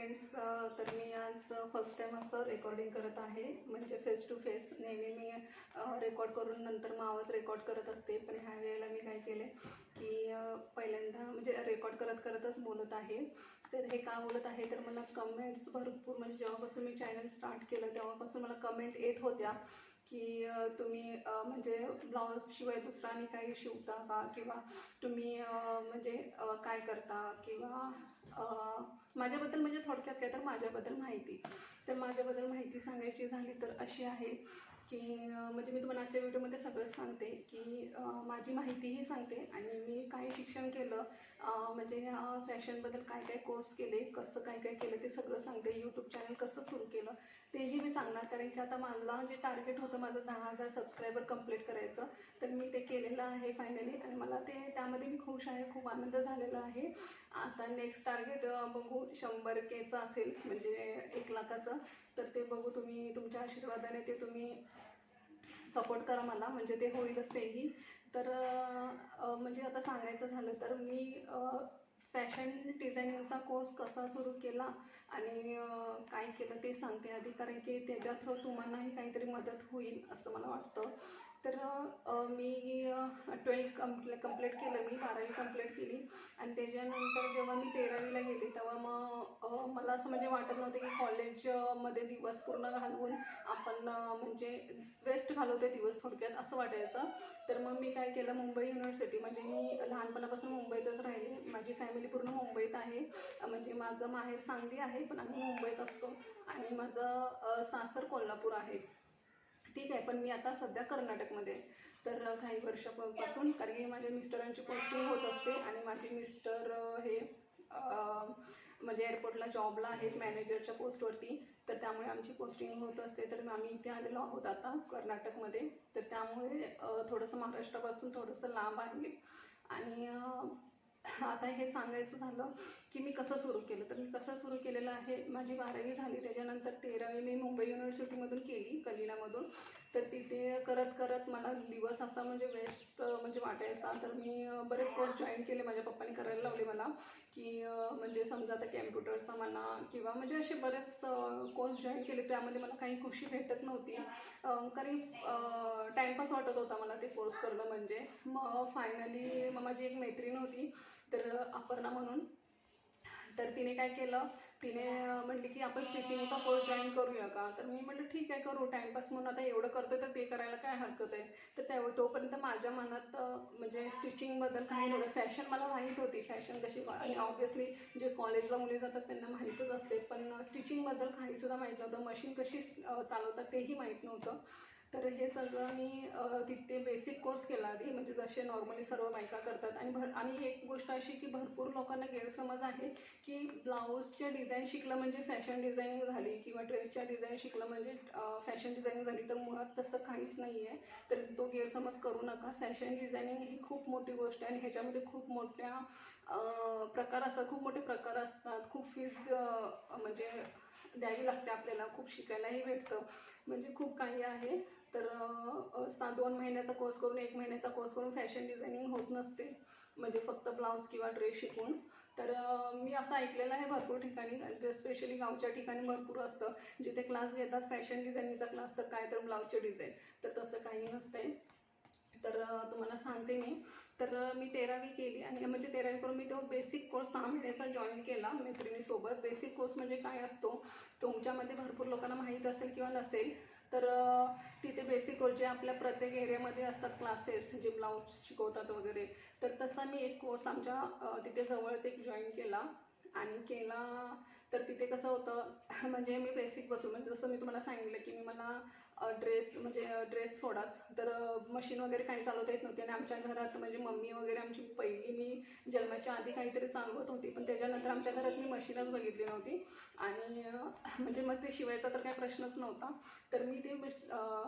Friends, तर मी आज first time असं रेकॉर्डिंग करत आहे, म्हणजे फेस टू फेस. नेहमी मी रेकॉर्ड करून नंतर मग आवाज रेकॉर्ड करत असते, पण ह्या वेळेला मी काय केले की पहिल्यांदा म्हणजे रेकॉर्ड करतच बोलत आहे. तर हे का बोलत आहे तर मला कमेंट्स भरपूर, म्हणजे जेव्हापासून मी चॅनल स्टार्ट केलं तेव्हापासून मला कमेंट येत होत्या की तुम्ही म्हणजे ब्लाऊजशिवाय दुसरा आणि काही शिवता का, किंवा तुम्ही म्हणजे काय करता, किंवा माझ्याबद्दल म्हणजे थोडक्यात काय तर माझ्याबद्दल माहिती. तर माझ्याबद्दल माहिती सांगायची झाली तर अशी आहे की म्हणजे मी तुम्हाला आजच्या व्हिडिओमध्ये सगळंच सांगते की माझी माहितीही सांगते आणि मी काय शिक्षण केलं, म्हणजे ह्या फॅशनबद्दल काय काय कोर्स केले, कसं काय काय केलं ते सगळं सांगते. यूट्यूब चॅनल कसं सुरू केलं तेही मी सांगणार, कारण की आता मला जे टार्गेट होतं माझं 10,000 सबस्क्रायबर कंप्लीट करायचं, तर मी ते केलेलं आहे फायनली आणि मला त्यामध्ये मी खुश आहे, खूप आनंद झालेला आहे. आता नेक्स्ट टार्गेट बघू 100Kचं असेल, म्हणजे 1,00,000चं. तर ते बघू, तुम्ही तुमच्या आशीर्वादाने ते तुम्ही सपोर्ट करा मला, म्हणजे ते होईलच तेही. तर म्हणजे आता सांगायचं झालं तर मी फॅशन डिझायनिंगचा कोर्स कसा सुरू केला आणि काय केलं ते सांगते आधी, कारण की त्याच्या थ्रू तुम्हालाही काहीतरी मदत होईल असं मला वाटतं. तर मी 12th कंप्लीट केलं, मी 12वी कंप्लीट केली आणि त्याच्यानंतर जेव्हा मी 13वीला गेले तेव्हा मग मला असं म्हणजे वाटत नव्हतं की कॉलेजमध्ये दिवस पूर्ण घालवून आपण म्हणजे वेस्ट घालवतोय दिवस थोडक्यात असं वाटायचं. तर मग मी काय केलं, मुंबई युनिव्हर्सिटी, म्हणजे मी लहानपणापासून मुंबईतच राहिले, माझी फॅमिली पूर्ण मुंबईत आहे. म्हणजे माझं माहेर सांगली आहे पण आम्ही मुंबईत असतो आणि माझं सासर कोल्हापूर आहे, ठीक आहे. पण मी आता सध्या कर्नाटकमध्ये. तर काही वर्षापासून, कारण की माझ्या मिस्टरांची पोस्टिंग होत असते आणि माझे मिस्टर हे म्हणजे एअरपोर्टला जॉबला आहेत मॅनेजरच्या पोस्टवरती, तर त्यामुळे आमची पोस्टिंग होत असते. तर आम्ही इथे आलेलो आहोत आता कर्नाटकमध्ये. तर त्यामुळे थोडंसं महाराष्ट्रापासून थोडंसं लांब आहे. आणि आता हे सांगायचं झालं की मी कसं सुरू केलं, तर मी कसं सुरू केलेलं आहे, माझी 12वी झाली, त्याच्यानंतर 13वी मी मुंबई युनिव्हर्सिटीमधून केली, कलिलामधून. तर तिथे करत करत मला दिवस असा म्हणजे वेस्ट म्हणजे वाटायचा. तर मी बरेच कोर्स जॉईन केले, माझ्या पप्पांनी करायला लावले मला, की म्हणजे समजा आता कॅम्प्युटरचा म्हणा किंवा म्हणजे असे बरेच कोर्स जॉईन केले. त्यामध्ये मला काही खुशी भेटत नव्हती, कारण टाईमपास वाटत होता मला ते कोर्स करणं म्हणजे. मग फायनली मग माझी एक मैत्रीण होती, तर अपर्णा म्हणून, तर तिने काय केलं, तिने म्हटली की आपण स्टिचिंगचा कोर्स जॉईन करूया का. तर मी म्हटलं ठीक आहे करू, टाईमपास म्हणून आता एवढं करतोय तर ते करायला काय हरकत आहे. तर तोपर्यंत माझ्या मनात म्हणजे स्टिचिंगबद्दल काही नव्हतं. फॅशन मला माहीत होती, फॅशन कशी, आणि ऑब्व्हियसली जे कॉलेजला मुली जातात त्यांना माहीतच असते, पण स्टिचिंगबद्दल काहीसुद्धा माहीत नव्हतं, मशीन कशी चालवतात तेही माहीत नव्हतं. तर हे सगळं मी तिथे बेसिक कोर्स केला आधी, म्हणजे जसे नॉर्मली सर्व बायका करतात. आणि एक गोष्ट अशी की भरपूर लोकांना गैरसमज आहे की ब्लाऊजच्या डिझाईन शिकलं म्हणजे फॅशन डिझायनिंग झाली, किंवा ड्रेसच्या डिझाईन शिकलं म्हणजे फॅशन डिझायनिंग झाली. तर मुळात तसं काहीच नाही आहे, तर तो गैरसमज करू नका. फॅशन डिझायनिंग ही खूप मोठी गोष्ट आहे आणि ह्याच्यामध्ये खूप मोठ्या प्रकार असतात, खूप मोठे प्रकार असतात, खूप फीज म्हणजे द्यावी लागते आपल्याला, खूप शिकायलाही भेटतं, म्हणजे खूप काही आहे. तर 2 महिन्याचा कोर्स करून 1 महिन्याचा कोर्स करून फॅशन डिझायनिंग होत नसते, म्हणजे फक्त ब्लाऊज किंवा ड्रेस शिकून. तर मी असं ऐकलेलं आहे भरपूर ठिकाणी, स्पेशली गावच्या ठिकाणी भरपूर असतं जिथे क्लास घेतात फॅशन डिझायनिंगचा क्लास, तर काय तर ब्लाऊजचे डिझाईन, तर तसं काही नसतंय. तर तुम्हाला सांगते मी. तर मी 13वी केली आणि म्हणजे 13वी करून मी तो बेसिक कोर्स 6 महिन्याचा जॉईन केला मैत्रिणीसोबत. बेसिक कोर्स म्हणजे काय असतो तुमच्यामध्ये भरपूर लोकांना माहीत असेल किंवा नसेल, तर तिथे बेसिक कोर्स जे आपल्या प्रत्येक एरियामध्ये असतात क्लासेस जे ब्लाऊज शिकवतात वगैरे, तर तसा मी एक कोर्स आमच्या तिथे जवळच एक जॉईन केला तर तिथे कसं होतं म्हणजे मी बेसिकपासून, म्हणजे जसं मी तुम्हाला सांगितलं की मी मला ड्रेस सोडाच, तर मशीन वगैरे काही चालवता येत नव्हते. आणि आमच्या घरात म्हणजे मम्मी वगैरे आमची पहिली मी जन्माच्या आधी काहीतरी चालवत होती, पण त्याच्यानंतर आमच्या घरात मी मशीनच बघितली नव्हती आणि म्हणजे मग ते शिवायचा तर काही प्रश्नच नव्हता. तर मी ते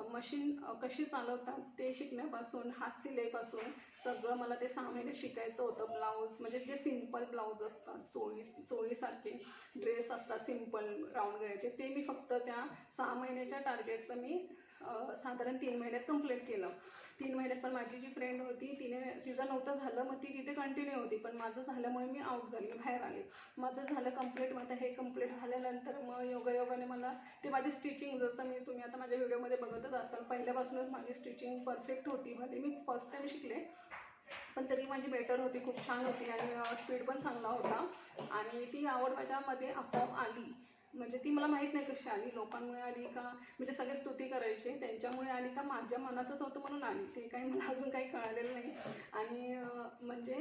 मशीन कशी चालवतात ते शिकण्यापासून, हात शिलाईपासून सगळं मला ते 6 महिने शिकायचं होतं. ब्लाऊज म्हणजे जे सिंपल ब्लाऊज असतात, चोळीसारखे ड्रेस असतात सिंपल राऊंड गळ्याचे, ते मी फक्त त्या 6 महिन्याच्या टार्गेटचं मी साधारण 3 महिन्यात कंप्लीट केलं. 3 महिन्यात. पण माझी जी फ्रेंड होती तिचं नव्हतं झालं, मग ती तिथे कंटिन्यू होती, पण माझं झाल्यामुळे मी आऊट झाली, मी बाहेर आले. माझं झालं कंप्लीट. मग आता हे कंप्लीट झालं ते माझी स्टिचिंग, जसं तुम्ही आता माझ्या व्हिडिओमध्ये बघतच असाल, पहिल्यापासूनच माझी स्टिचिंग परफेक्ट होती. भले मी फर्स्ट टाईम शिकले पण तरी माझी बेटर होती, खूप छान होती आणि स्पीड पण चांगला होता. आणि ती आवड माझ्यामध्ये आपोआप आली. म्हणजे ती मला माहीत नाही कशी आली, लोकांमुळे आली का, म्हणजे सगळे स्तुती करायचे त्यांच्यामुळे आली का, माझ्या मनातच होतं म्हणून आली, ते काही मला अजून काही कळालेलं नाही. आणि म्हणजे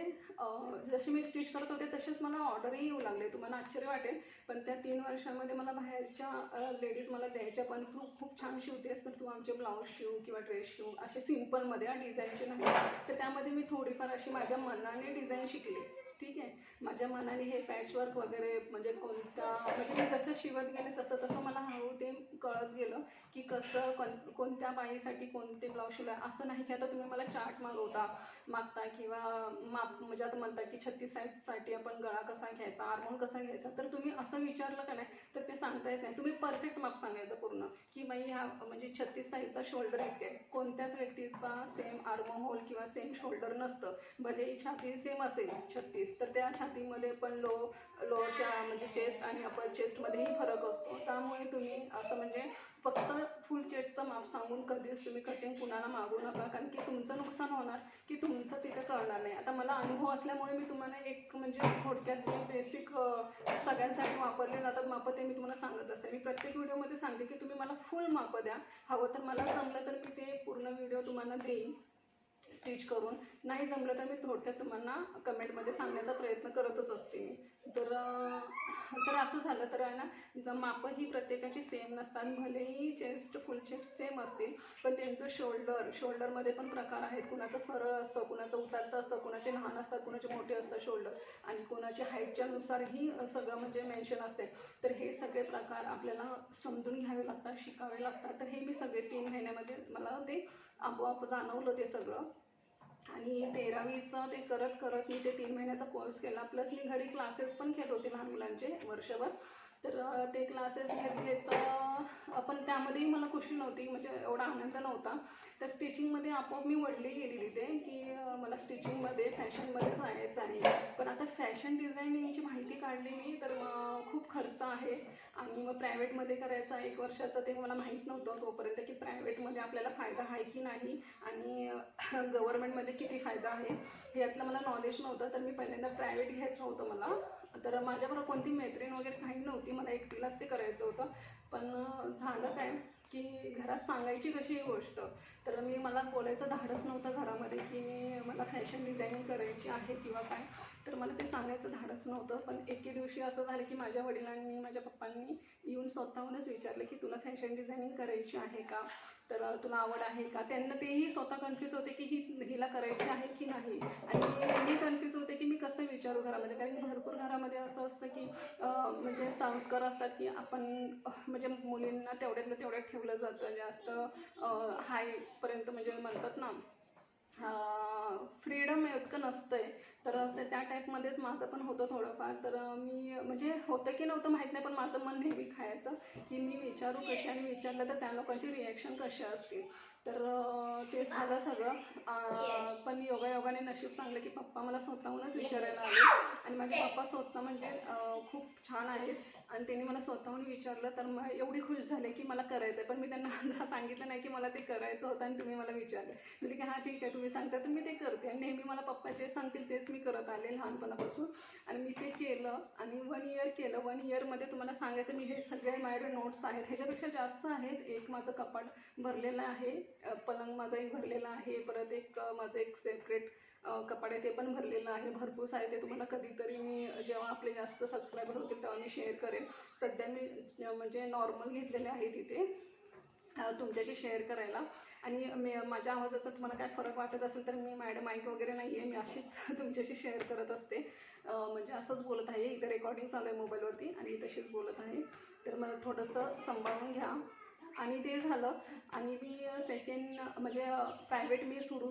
जसे मी स्टिच करत होते तसेच मला ऑर्डरही येऊ लागले. तुम्हाला आश्चर्य वाटेल पण त्या 3 वर्षामध्ये मला बाहेरच्या लेडीज मला द्यायच्या, पण तू खूप छान शिवतेस तर तू आमचे ब्लाऊज शिव किंवा ड्रेस शिव, असे सिम्पलमध्ये, डिझाईनचे नाही. तर त्यामध्ये मी थोडीफार अशी माझ्या मनाने डिझाईन शिकले. ठीक आहे, माझ्या मनाने हे पॅचवर्क वगैरे म्हणजे म्हणजे मी जसं शिवत गेले तसं तसं मला हळू ते कळत गेलं की कसं कोणत्या बाईसाठी कोणते ब्लाऊज शिवला. असं नाही की आता तुम्ही मला चार्ट मागता किंवा माप, म्हणजे आता म्हणतात की 36 साईजसाठी आपण गळा कसा घ्यायचा, आर्महोल कसा घ्यायचा, तर तुम्ही असं विचारलं का नाही तर ते सांगता येत नाही. तुम्ही परफेक्ट माप सांगायचं पूर्ण की बाई ह्या म्हणजे 36 साईजचा शोल्डर इतके. कोणत्याच व्यक्तीचा सेम आर्महोल किंवा सेम शोल्डर नसतं. भलेही छाती सेम असेल 36 तर त्या छातीमध्ये पण लोअरच्या म्हणजे चेस्ट आणि अपर चेस्टमध्येही फरक असतो. त्यामुळे तुम्ही असं म्हणजे फक्त फुल चेस्टचं माप सांगून कधीच तुम्ही कटिंग कुणाला मागू नका, कारण की तुमचं नुकसान होणार की तुमचं तिथं कळणार नाही. आता मला अनुभव असल्यामुळे मी तुम्हाला एक म्हणजे थोडक्यात जे बेसिक सगळ्यांसाठी वापरले जातात मापं ते मी तुम्हाला सांगत असते. मी प्रत्येक व्हिडिओमध्ये सांगते की तुम्ही मला फुल मापं द्या, हवं तर मला जमलं तर मी ते पूर्ण व्हिडिओ तुम्हाला देईन स्टिच करून, नाही जमलं तर मी थोडक्यात तुम्हाला कमेंटमध्ये सांगण्याचा प्रयत्न करतच असते मी. तर असं झालं तर आहे ना, मापंही प्रत्येकाची सेम नसतात. भलेही चेस्ट फुल चेस्ट सेम असतील पण त्यांचं शोल्डरमध्ये पण प्रकार आहेत. कुणाचं सरळ असतं, कुणाचं उतारतं असतं, कुणाचे लहान असतात, कुणाचे मोठे असतात शोल्डर, आणि कुणाच्या हाईटच्या नुसारही सगळं म्हणजे मेन्शन असते. तर हे सगळे प्रकार आपल्याला समजून घ्यावे लागतात, शिकावे लागतात. तर हे मी सगळे 3 महिन्यामध्ये मला ते आपोआप जाणवलं ते सगळं. आणि 13वीचं ते करत करत मी ते 3 महिन्याचा कोर्स केला. प्लस मी घरी क्लासेस पण घेत होते लहान मुलांचे वर्षभर. तर ते क्लासेस घेत पण त्यामध्येही मला खुशी नव्हती, म्हणजे एवढा आनंद नव्हता. तर स्टिचिंगमध्ये आपोआप मी वळली गेली तिथे की मला स्टिचिंगमध्ये फॅशनमध्ये जायचं आहे. पण आता फॅशन डिझायनिंगची माहिती काढली मी तर खूप खर्च आहे आणि मग प्रायव्हेटमध्ये करायचा 1 वर्षाचं ते मला माहीत नव्हतं तोपर्यंत की प्रायव्हेटमध्ये आपल्याला फायदा आहे की नाही आणि गव्हर्नमेंटमध्ये किती फायदा आहे हे यातलं मला नॉलेज नव्हतं. तर मी पहिल्यांदा प्रायव्हेट घ्यायचं होतं मला. तर माझ्याबरोबर कोणती मैत्रीण वगैरे काही नव्हती, मला एकटीलाच ते करायचं होतं. पण झालं काय की घरात सांगायची कशी ही गोष्ट, तर मला बोलायचं धाडस नव्हतं घरामध्ये की मला फॅशन डिझायनिंग करायची आहे किंवा काय, तर मला ते सांगायचं धाडस नव्हतं. पण एके दिवशी असं झालं की माझ्या वडिलांनी माझ्या पप्पांनी येऊन स्वतःहूनच विचारलं की तुला फॅशन डिझायनिंग करायची आहे का, तर तुला आवड आहे का. त्यांना तेही स्वतः कन्फ्यूज होते की हिला करायची आहे की नाही, आणि मी कन्फ्यूज होते की मी कसं विचारू घरामध्ये, कारण की भरपूर घरामध्ये असं असतं की म्हणजे संस्कार असतात की आपण म्हणजे मुलींना तेवढ्यातलं तेवढ्यात ठेवलं जातं, जास्त हायपर्यंत म्हणजे म्हणतात ना फ्रीडम इतकं नसतं आहे. तर त्या टाईपमध्येच माझं पण होतं थोडंफार. तर मी म्हणजे होतं की नव्हतं माहीत नाही, पण माझं मन नेहमी खायचं की मी विचारू कशी, आणि विचारलं तर त्या लोकांची रिॲक्शन कशी असते. तर ते झालं सगळं. पण योगायोगाने नशीब चांगलं की पप्पा मला स्वतःहूनच विचारायला आले, आणि माझे पप्पा स्वतः म्हणजे खूप छान आहेत, आणि त्यांनी मला स्वतःहून विचारलं. तर मग एवढी खुश झाले की मला करायचं आहे. पण मी त्यांना सांगितलं नाही की मला ते करायचं होतं आणि तुम्ही मला विचारले. म्हणजे की हां ठीक आहे तुम्ही सांगता तर मी ते करते, आणि नेहमी मला पप्पा जे सांगतील तेच मी करत आले लहानपणापासून. आणि मी ते केलं आणि 1 इयर केलं. 1 इयरमध्ये तुम्हाला सांगायचं मी हे सगळे माझ्याकडे नोट्स आहेत, ह्याच्यापेक्षा जास्त आहेत. एक माझं कपाट भरलेलं आहे, पलंग माझा एक भरलेला आहे, परत एक माझं एक सेपरेट कपाट आहे ते पण भरलेलं आहे. भरपूर साहित्य तुम्हाला कधीतरी मी जेव्हा आपले जास्त सबस्क्रायबर होतील तेव्हा मी शेअर करेन. सध्या मी म्हणजे नॉर्मल घेतलेले आहे तिथे तुमच्याशी शेअर करायला. आणि माझ्या आवाजाचा तुम्हाला काय फरक वाटत असेल तर मी मॅडम माईक वगैरे नाही आहे, मी अशीच तुमच्याशी शेअर करत असते. म्हणजे असंच बोलत आहे. इथं रेकॉर्डिंग चालू आहे मोबाईलवरती आणि मी तशीच बोलत आहे. तर मला थोडंसं सांभाळून घ्या. आणि ते झालं, आणि मी सेकंड म्हणजे प्रायव्हेट सुरू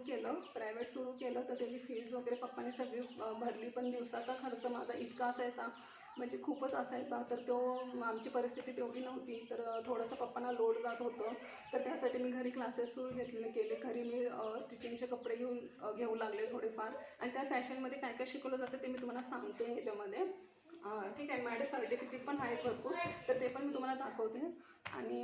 केलं तर त्याची फीज वगैरे पप्पाने सगळी भरली. पण दिवसाचा खर्च माझा इतका असायचा म्हणजे खूपच असायचा. तर तो आमची परिस्थिती तेवढी नव्हती, तर थोडंसं पप्पांना लोड जात होतं. तर त्यासाठी मी घरी क्लासेस सुरू केले. घरी मी स्टिचिंगचे कपडे घेऊ लागले थोडेफार, आणि त्या फॅशनमध्ये काय काय शिकवलं जातं ते मी तुम्हाला सांगते ह्याच्यामध्ये. ठीक आहे, माझे सर्टिफिकेट पण आहेत भरपूर, तर ते पण मी तुम्हाला दाखवते. आणि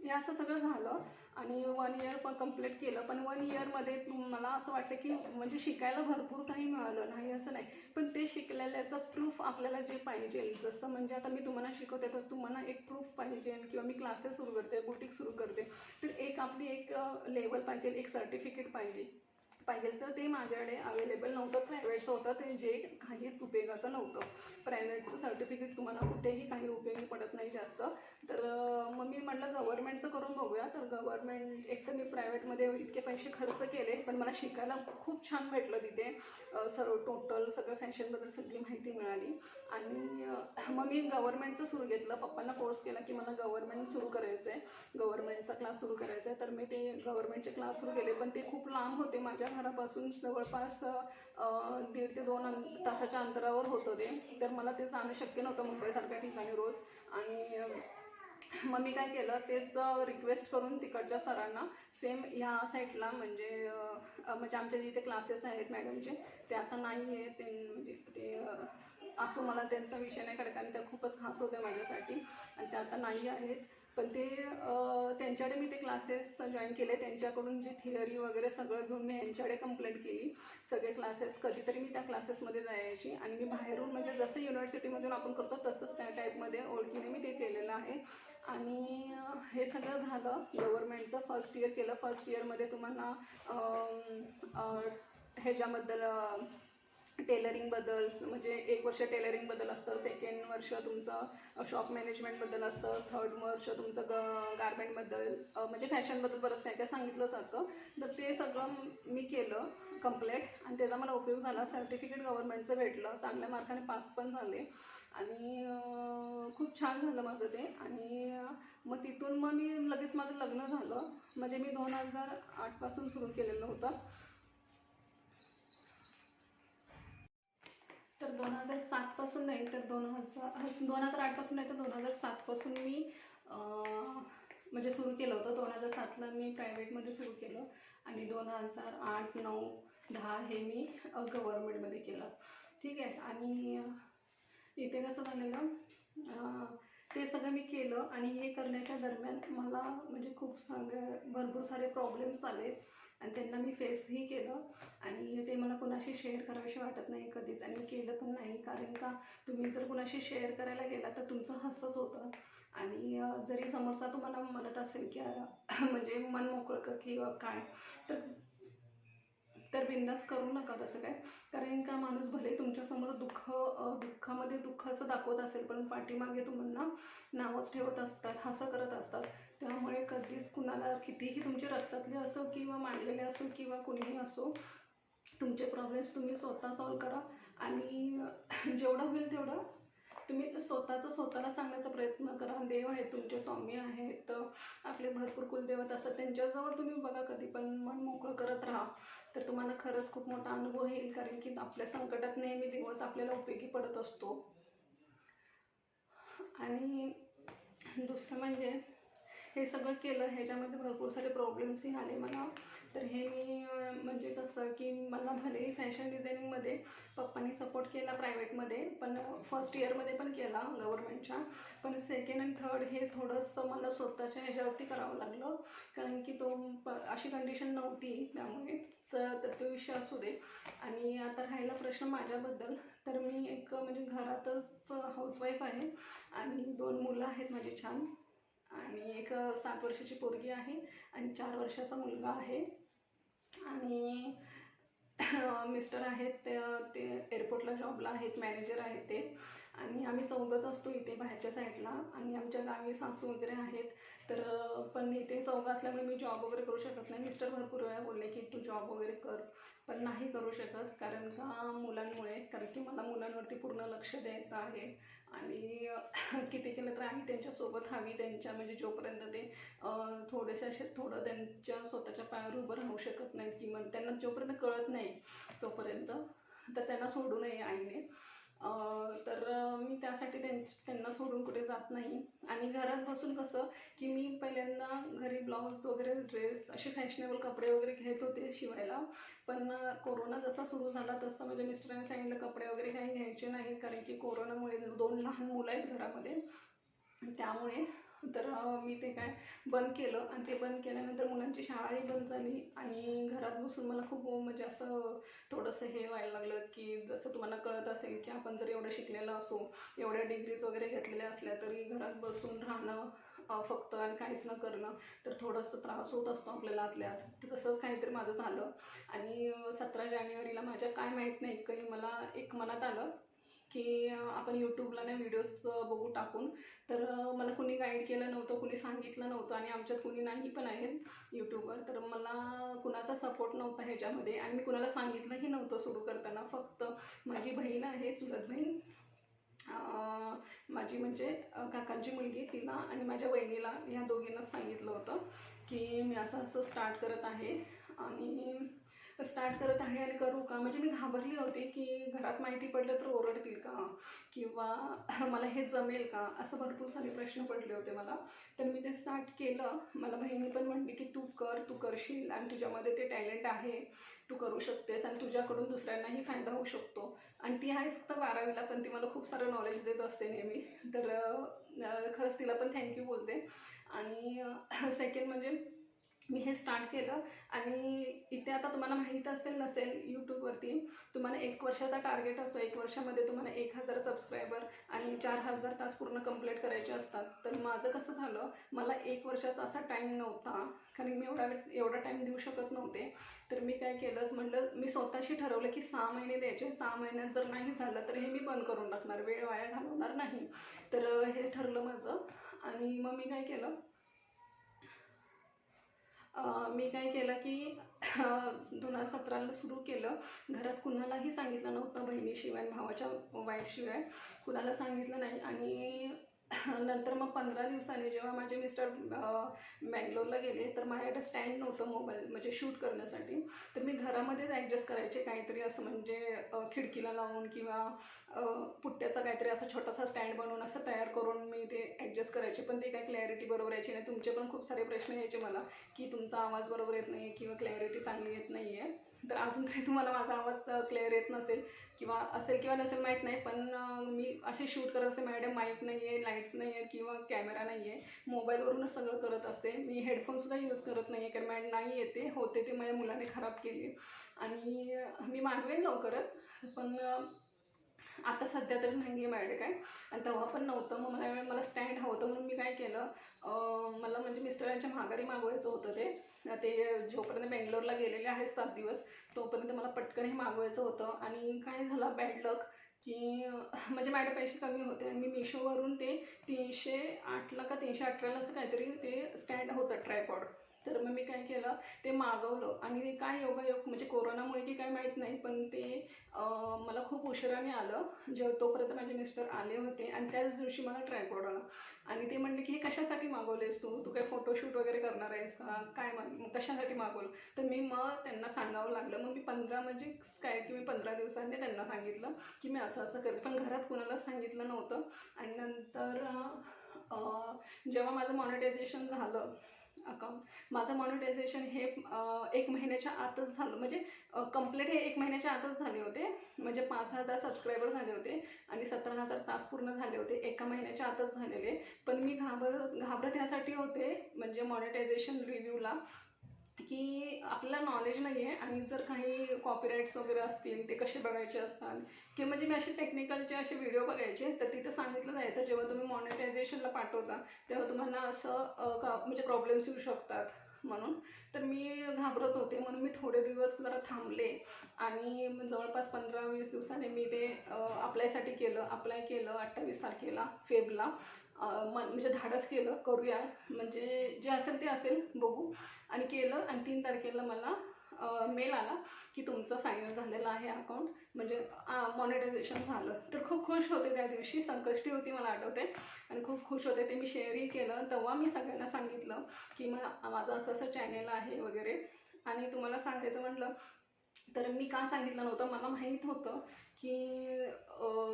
हे असं सगळं झालं आणि 1 इयर पण कंप्लीट केलं. पण 1 इयरमध्ये मला असं वाटतं की म्हणजे शिकायला भरपूर काही मिळालं नाही असं नाही, पण ते शिकलेल्याचं प्रूफ आपल्याला जे पाहिजे, जसं म्हणजे आता मी तुम्हाला शिकवते तर तुम्हाला एक प्रूफ पाहिजे, किंवा मी क्लासेस सुरू करते, बुटीक सुरू करते, तर एक आपली एक लेवल पाहिजे, एक सर्टिफिकेट पाहिजे. तर ते माझ्याकडे अवेलेबल नव्हतं. प्रायव्हेटचं होतं ते, जे काहीच उपयोगाचं नव्हतं. प्रायव्हेटचं सर्टिफिकेट तुम्हाला कुठेही काही उपयोगी पडत नाही जास्त. तर मग मी म्हटलं गव्हर्नमेंटचं करून बघूया. तर गव्हर्नमेंट, एक तर मी प्रायव्हेटमध्ये इतके पैसे खर्च केले, पण मला शिकायला खूप छान भेटलं तिथे. सर्व टोटल सगळं फॅशनबद्दल सगळी माहिती मिळाली. आणि मग मी गव्हर्नमेंटचं सुरू घेतलं. पप्पांना फोर्स केला की मला गव्हर्नमेंट सुरू करायचं आहे, गव्हर्नमेंटचा क्लास सुरू करायचा आहे. तर मी ते गव्हर्नमेंटचे क्लास सुरू केले, पण ते खूप लांब होते. माझ्या घरापासून जवळपास 1.5 ते 2 तासाच्या अंतरावर होतं ते. तर मला ते जाणं शक्य नव्हतं मुंबईसारख्या ठिकाणी रोज. आणि मग मी काय केलं, तेच रिक्वेस्ट करून तिकडच्या सरांना सेम ह्या साईडला, म्हणजे आमच्या जिथे क्लासेस आहेत मॅडमचे, ते आता नाही आहे. ते म्हणजे ते असो, मला त्यांचा विषय नाही काढत, कारण त्या खूपच खास होत्या माझ्यासाठी आणि त्या आता नाही आहेत. पण ते त्यांच्याकडे मी ते क्लासेस जॉईन केले. त्यांच्याकडून जी थिअरी वगैरे सगळं घेऊन मी यांच्याकडे कंप्लेंट केली. सगळे क्लासेस, कधीतरी मी त्या क्लासेसमध्ये जायची आणि मी बाहेरून, म्हणजे जसं युनिव्हर्सिटीमधून आपण करतो तसंच त्या टाईपमध्ये ओळखीने मी ते केलेलं आहे. आणि हे सगळं झालं. गव्हर्नमेंटचं फर्स्ट इयर केलं. फर्स्ट इयरमध्ये तुम्हाला ह्याच्याबद्दल टेलरिंगबद्दल, म्हणजे 1 वर्ष टेलरिंगबद्दल असतं, 2nd वर्ष तुमचं शॉप मॅनेजमेंटबद्दल असतं, 3rd वर्ष तुमचं गारमेंटबद्दल, म्हणजे फॅशनबद्दल बरंच काय काय सांगितलं जातं. तर ते सगळं मी केलं कंप्लीट आणि त्याचा मला उपयोग झाला. सर्टिफिकेट गव्हर्नमेंटचं भेटलं, चांगल्या मार्काने पास पण झाले आणि खूप छान झालं माझं ते. आणि मग तिथून मग मी लगेच माझं लग्न झालं. म्हणजे मी 2008पासून सुरू केलेलं होतं. तर 2007पासून नाही, तर 2008पासून नाही, तर 2007पासून मी म्हणजे सुरू केलं होतं. 2007ला मी प्रायव्हेटमध्ये सुरू केलं आणि 2008, 9, 10 हे मी गव्हर्नमेंटमध्ये केलं. ठीक आहे. आणि इथे कसं झालेलं, ते सगळं मी केलं आणि हे करण्याच्या दरम्यान मला म्हणजे भरपूर सारे प्रॉब्लेम्स आले आणि त्यांना मी फेसही केलं. आणि ते मला कोणाशी शेअर करावेसे वाटत नाही कधीच, आणि केलं पण नाही. कारण का, तुम्ही जर कोणाशी शेअर करायला गेला तर तुमचं हसंच होतं. आणि जरी समोरचा तुम्हाला म्हणत असेल की म्हणजे मन मोकळं कर किंवा काय, तर बिंदास करू नका तसं काय. कारण का, माणूस भले तुमच्यासमोर दुःखामध्ये दुःख असं दाखवत असेल, पण पाठीमागे तुम्हाला नावच ठेवत असतात, हसं करत असतात. त्यामुळे कधीच कुणाला, कितीही तुमचे रक्तातले असो किंवा मांडलेले असो किंवा कुणीही असो, तुमचे प्रॉब्लेम्स तुम्ही स्वतः सॉल्व करा. आणि जेवढं होईल तेवढं तुम्ही स्वतःला सांगण्याचा प्रयत्न करा. देव आहेत, तुमचे स्वामी आहेत, आपले भरपूर कुलदेवत असतात, त्यांच्याजवळ तुम्ही बघा, कधी पण मन मोकळं करत राहा. तर तुम्हाला खरंच खूप मोठा अनुभव येईल. कारण की आपल्या संकटात नेहमी देवच आपल्याला उपयोगी पडत असतो. आणि दुसरं म्हणजे हे सगळं केलं, ह्याच्यामध्ये भरपूर सारे प्रॉब्लेम्सही आले मला. तर हे मी म्हणजे कसं की, मला भलेही फॅशन डिझायनिंगमध्ये पप्पांनी सपोर्ट केला प्रायव्हेटमध्ये, पण फर्स्ट इयरमध्ये पण केला गव्हर्नमेंटच्या. पण 2nd आणि 3rd हे थोडंसं मला स्वतःच्या ह्याच्यावरती करावं लागलं, कारण की अशी कंडिशन नव्हती. त्यामुळे तर तो विषय असू दे. आणि आता राहिला प्रश्न माझ्याबद्दल, तर मी एक म्हणजे घरातच हाऊसवाईफ आहे आणि 2 मुलं आहेत माझी छान. आणि एक 7 वर्षाची पोरगी आहे आणि 4 वर्षाचा मुलगा आहे. आणि मिस्टर आहेत, ते एअरपोर्टला जॉबला आहेत, मॅनेजर आहेत ते. आणि आम्ही 4घंच असतो इथे बाहेरच्या साईडला. आणि आमच्या गावी सासू वगैरे आहेत. तर पण इथे 4घं असल्यामुळे मी जॉब वगैरे करू शकत नाही. मिस्टर भरपूर वेळा बोलले की तू जॉब वगैरे कर, पण नाही करू शकत. कारण का, मुलांमुळे. कारण की मला मुलांवरती पूर्ण लक्ष द्यायचं आहे. आणि किती केलं तर आम्ही त्यांच्यासोबत हवी, त्यांच्या म्हणजे जोपर्यंत ते थोडं त्यांच्या स्वतःच्या पायावर उभं राहू शकत नाहीत, किंवा त्यांना जोपर्यंत कळत नाही तोपर्यंत, तर त्यांना सोडू नये आईने. मी त्यासाठी त्यांना सोडून कुठे जात नाही. आणि घरात बसून कसं की मी पहिल्यांदा घरी ब्लाऊज वगैरे, ड्रेस, असे फॅशनेबल कपडे वगैरे घेत होते शिवायला. पण कोरोना जसा सुरू झाला तसं माझ्या मिस्टरांनी सांगितलं कपडे वगैरे काही घ्यायचे नाही, कारण की कोरोनामुळे 2 लहान मुलं आहेत घरामध्ये. त्यामुळे मी ते काय बंद केलं. आणि ते बंद केल्यानंतर मुलांची शाळाही बंद झाली आणि घरात बसून मला खूप म्हणजे असं थोडंसं हे व्हायला लागलं की जसं तुम्हाला कळत असेल की आपण जर एवढं शिकलेलं असो, एवढ्या डिग्रीज वगैरे घेतलेल्या असल्या तरी घरात बसून राहणं फक्त आणि काहीच न करणं तर थोडंसं त्रास होत असतो आपल्याला आतल्या आत. तर तसंच काहीतरी माझं झालं. आणि 17 जानेवारीला माझ्या काय माहीत नाही काही मला एक मनात आलं की आपण यूट्यूबला ना व्हिडिओज बघू टाकून. मला कुणी गाईड केलं नव्हतं, कुणी सांगितलं नव्हतं आणि आमच्यात कुणी नाही पण आहेत यूट्यूबवर. तर मला कुणाचा सपोर्ट नव्हता ह्याच्यामध्ये आणि मी कुणाला सांगितलंही नव्हतं सुरू करताना. फक्त माझी बहीण आहे, चुलत बहीण, माझी म्हणजे काकांची मुलगी, तिला आणि माझ्या बहिणीला, ह्या दोघींनाच सांगितलं होतं की मी असं असं स्टार्ट करत आहे आणि करू का. म्हणजे मी घाबरली होती की घरात माहिती पडलं तर ओरडतील का किंवा मला हे जमेल का, असं भरपूर सारे प्रश्न पडले होते मला. तर मी ते स्टार्ट केलं. मला बहिणी पण म्हटली की तू करशील आणि तुझ्यामध्ये ते टॅलेंट आहे, तू करू शकतेस आणि तुझ्याकडून दुसऱ्यांनाही फायदा होऊ शकतो. आणि ती आहे फक्त 12वीला, पण ती मला खूप सारं नॉलेज देत असते नेहमी. तर खरंच तिला पण थँक्यू बोलते. आणि सेकंड म्हणजे मी हे स्टार्ट केलं. आणि इथे आता तुम्हाला माहीत असेल नसेल, यूट्यूबवरती तुम्हाला 1 वर्षाचा टार्गेट असतो. 1 वर्षामध्ये तुम्हाला 1000 सबस्क्रायबर आणि 4000 तास पूर्ण कंप्लीट करायचे असतात. तर माझं कसं झालं, मला 1 वर्षाचा असा टाईम नव्हता, कारण मी एवढा टाईम देऊ शकत नव्हते. तर मी काय केलं, म्हटलं मी स्वतःशी ठरवलं की 6 महिने द्यायचे. 6 महिन्यात जर नाही झालं तर हे मी बंद करून टाकणार, वेळ वाया घालवणार नाही. तर हे ठरलं माझं. आणि मग मी काय केलं की 2017ला सुरू केलं. घरात कुणालाही सांगितलं नव्हतं, बहिणीशिवाय, भावाच्या वाईफशिवाय कुणाला सांगितलं नाही. आणि नंतर मग 15 दिवसांनी जेव्हा माझे मिस्टर बँगलोरला गेले तर माझ्याकडे स्टँड नव्हतं मोबाईल म्हणजे शूट करण्यासाठी. तर मी घरामध्येच ॲडजस्ट करायचे काहीतरी असं, म्हणजे खिडकीला लावून किंवा पुट्ट्याचा काहीतरी असा छोटासा स्टँड बनवून असं तयार करून मी ते ॲडजस्ट करायचे. पण ते काही क्लॅरिटी बरोबर यायची नाही. तुमचे पण खूप सारे प्रश्न यायचे मला की तुमचा आवाज बरोबर येत नाही किंवा क्लॅरिटी चांगली येत नाही आहे. तर अजून काही तुम्हाला माझा आवाज क्लिअर येत नसेल किंवा असेल किंवा नसेल माहीत नाही, पण मी असे शूट करत असते. माझ्याकडे माईक नाही आहे, लाईट्स नाही आहेत किंवा कॅमेरा नाही आहे, मोबाईलवरूनच सगळं करत असते. मी हेडफोनसुद्धा यूज करत नाही आहे, कारण माझ्या नाही येते, होते ते माझ्या मुलाने खराब केली. आणि मी मागवेन लवकरच, पण आता सध्या तरी नाही आहे माझ्याकडे काय. आणि तेव्हा पण नव्हतं. मग मला स्टँड हवं होतं, म्हणून मी काय केलं, मला म्हणजे मिस्टरांच्या माघारी मागवायचं होतं ते जोपर्यंत बेंगलोरला गेलेले आहेत 7 दिवस, तोपर्यंत मला पटकन हे मागवायचं होतं. आणि काय झालं बॅड लक की म्हणजे माझे पैसे कमी होते आणि मी मिशोवरून ते 308ला का 318ला असं काहीतरी ते स्टँड होतं, ट्रायपॉड. तर मग मी काय केलं, ते मागवलं. आणि ते काय योगायोग म्हणजे कोरोनामुळे की काय माहीत नाही, पण ते मला खूप उशिराने आलं. तोपर्यंत माझे मिस्टर आले होते आणि त्याच दिवशी मला ट्रायपॉड आला. आणि ते म्हणले की हे कशासाठी मागवलेस तू काय फोटोशूट वगैरे करणार आहेस का, काय कशासाठी मागवलं. तर मग त्यांना सांगावं लागलं. मग मी 15 म्हणजे काय की मी 15 दिवसांनी त्यांना सांगितलं की मी असं असं करते, पण घरात कुणालाच सांगितलं नव्हतं. आणि नंतर जेव्हा माझं मॉनिटायझेशन झालं अकाउंट, माझं मॉनिटायझेशन हे 1 महिन्याच्या आतच झालं. म्हणजे कंप्लीट हे 1 महिन्याच्या आतच झाले होते. म्हणजे 5000 सबस्क्रायबर झाले होते आणि 17,000 तास पूर्ण झाले होते, 1 महिन्याच्या आतच झालेले. पण मी घाबरत ह्यासाठी होते म्हणजे मॉनिटायझेशन रिव्ह्यूला, की आपल्याला नॉलेज नाही आहे आणि जर काही कॉपीराईट्स वगैरे असतील ते कसे बघायचे असतात, की म्हणजे मी असे टेक्निकलचे असे व्हिडिओ बघायचे. तर तिथं सांगितलं जायचं जेव्हा तुम्ही मॉनिटायझेशनला पाठवता तेव्हा तुम्हाला असं म्हणजे प्रॉब्लेम्स येऊ शकतात म्हणून. तर मी घाबरत होते, म्हणून मी थोडे दिवस जरा थांबले. आणि जवळपास 15-20 दिवसांनी मी ते अप्लाय केलं 28 तारखेला फेबला. म्हणजे धाडस केलं, करूया म्हणजे जे असेल ते असेल, बघू. आणि केलं. आणि 3 तारखेला मला मेल आला की तुमचं फायनल झालेलं आहे अकाउंट, म्हणजे मॉनिटायझेशन झालं. तर खूप खुश होते त्या दिवशी, संकष्टी होती मला आठवते, आणि खूप खुश होते. ते मी शेअरही केलं. तेव्हा मी सगळ्यांना सांगितलं की माझं असं असं चॅनेल आहे वगैरे. आणि तुम्हाला सांगायचं म्हटलं तर मी का सांगितलं नव्हतं, मला माहीत होतं की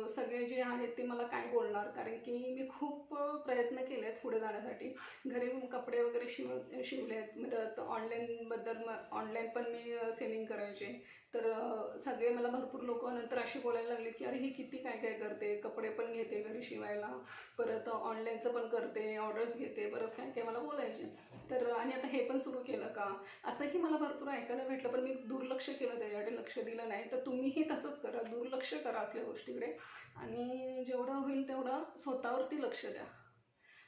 सगळे जे आहेत ते मला काय बोलणार, कारण की मी खूप प्रयत्न केले आहेत पुढे जाण्यासाठी. घरी कपडे वगैरे शिवले आहेत, परत ऑनलाईन पण मी सेलिंग करायचे. तर सगळे मला भरपूर लोक नंतर अशी बोलायला लागले की अरे ही किती काय काय करते, कपडे पण घेते घरी शिवायला, परत ऑनलाईनचं पण करते, ऑर्डर्स घेते, बरंच काय काय मला बोलायचे. तर आणि आता हे पण सुरू केलं का, असंही मला भरपूर ऐकायला भेटलं. पण मी दुर्लक्ष केलं, त्याच्याकडे लक्ष दिलं नाही. तर तुम्हीही तसंच करा, दुर्लक्ष करा असल्या गोष्टीकडे, आणि जेवढं होईल तेवढं स्वतःवरती लक्ष द्या.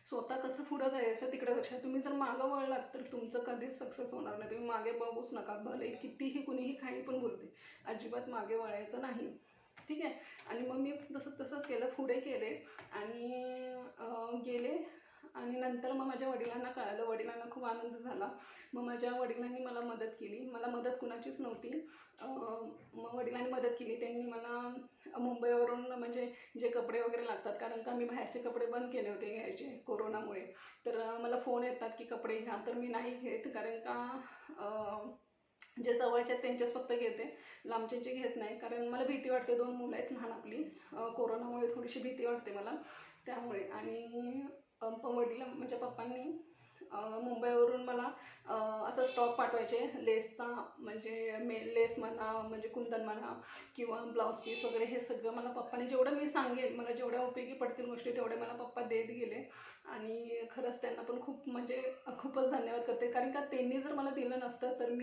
स्वतः कसं पुढं जायचं तिकडे लक्ष. तुम्ही जर मागं वळलात तर तुमचं कधीच सक्सेस होणार नाही. तुम्ही मागे बघूच नका, भले कितीही कुणीही काही पण बोलते, अजिबात मागे वळायचं नाही. ठीक आहे. आणि मग मी तसंच केलं, पुढे केले आणि गेले. आणि नंतर मग माझ्या वडिलांना कळालं, वडिलांना खूप आनंद झाला. मग माझ्या वडिलांनी मला मदत केली. मला मदत कुणाचीच नव्हती. मग वडिलांनी मदत केली. त्यांनी मला मुंबईवरून म्हणजे जे कपडे वगैरे लागतात, कारण का मी बाहेरचे कपडे बंद केले होते घ्यायचे कोरोनामुळे. तर मला फोन येतात की कपडे घ्या, तर मी नाही घेत, कारण का जे जवळचे आहेत त्यांचेच फक्त घेते, लांबच्यांचे घेत नाही. कारण मला भीती वाटते, 2 मुलं आहेत लहान आपली, कोरोनामुळे थोडीशी भीती वाटते मला त्यामुळे. आणि माझ्या पप्पांनी मुंबईवरून मला असं स्टॉक पाठवायचे लेसचा, म्हणजे लेस म्हणा, म्हणजे कुंदन म्हणा, किंवा ब्लाऊज पीस वगैरे. हे सगळं मला पप्पाने, जेवढं मी सांगेल मला जेवढ्या उपयोगी पडतील गोष्टी तेवढे मला पप्पा देत गेले. आणि खरंच त्यांना पण खूपच धन्यवाद करते, कारण का त्यांनी जर मला दिलं नसतं तर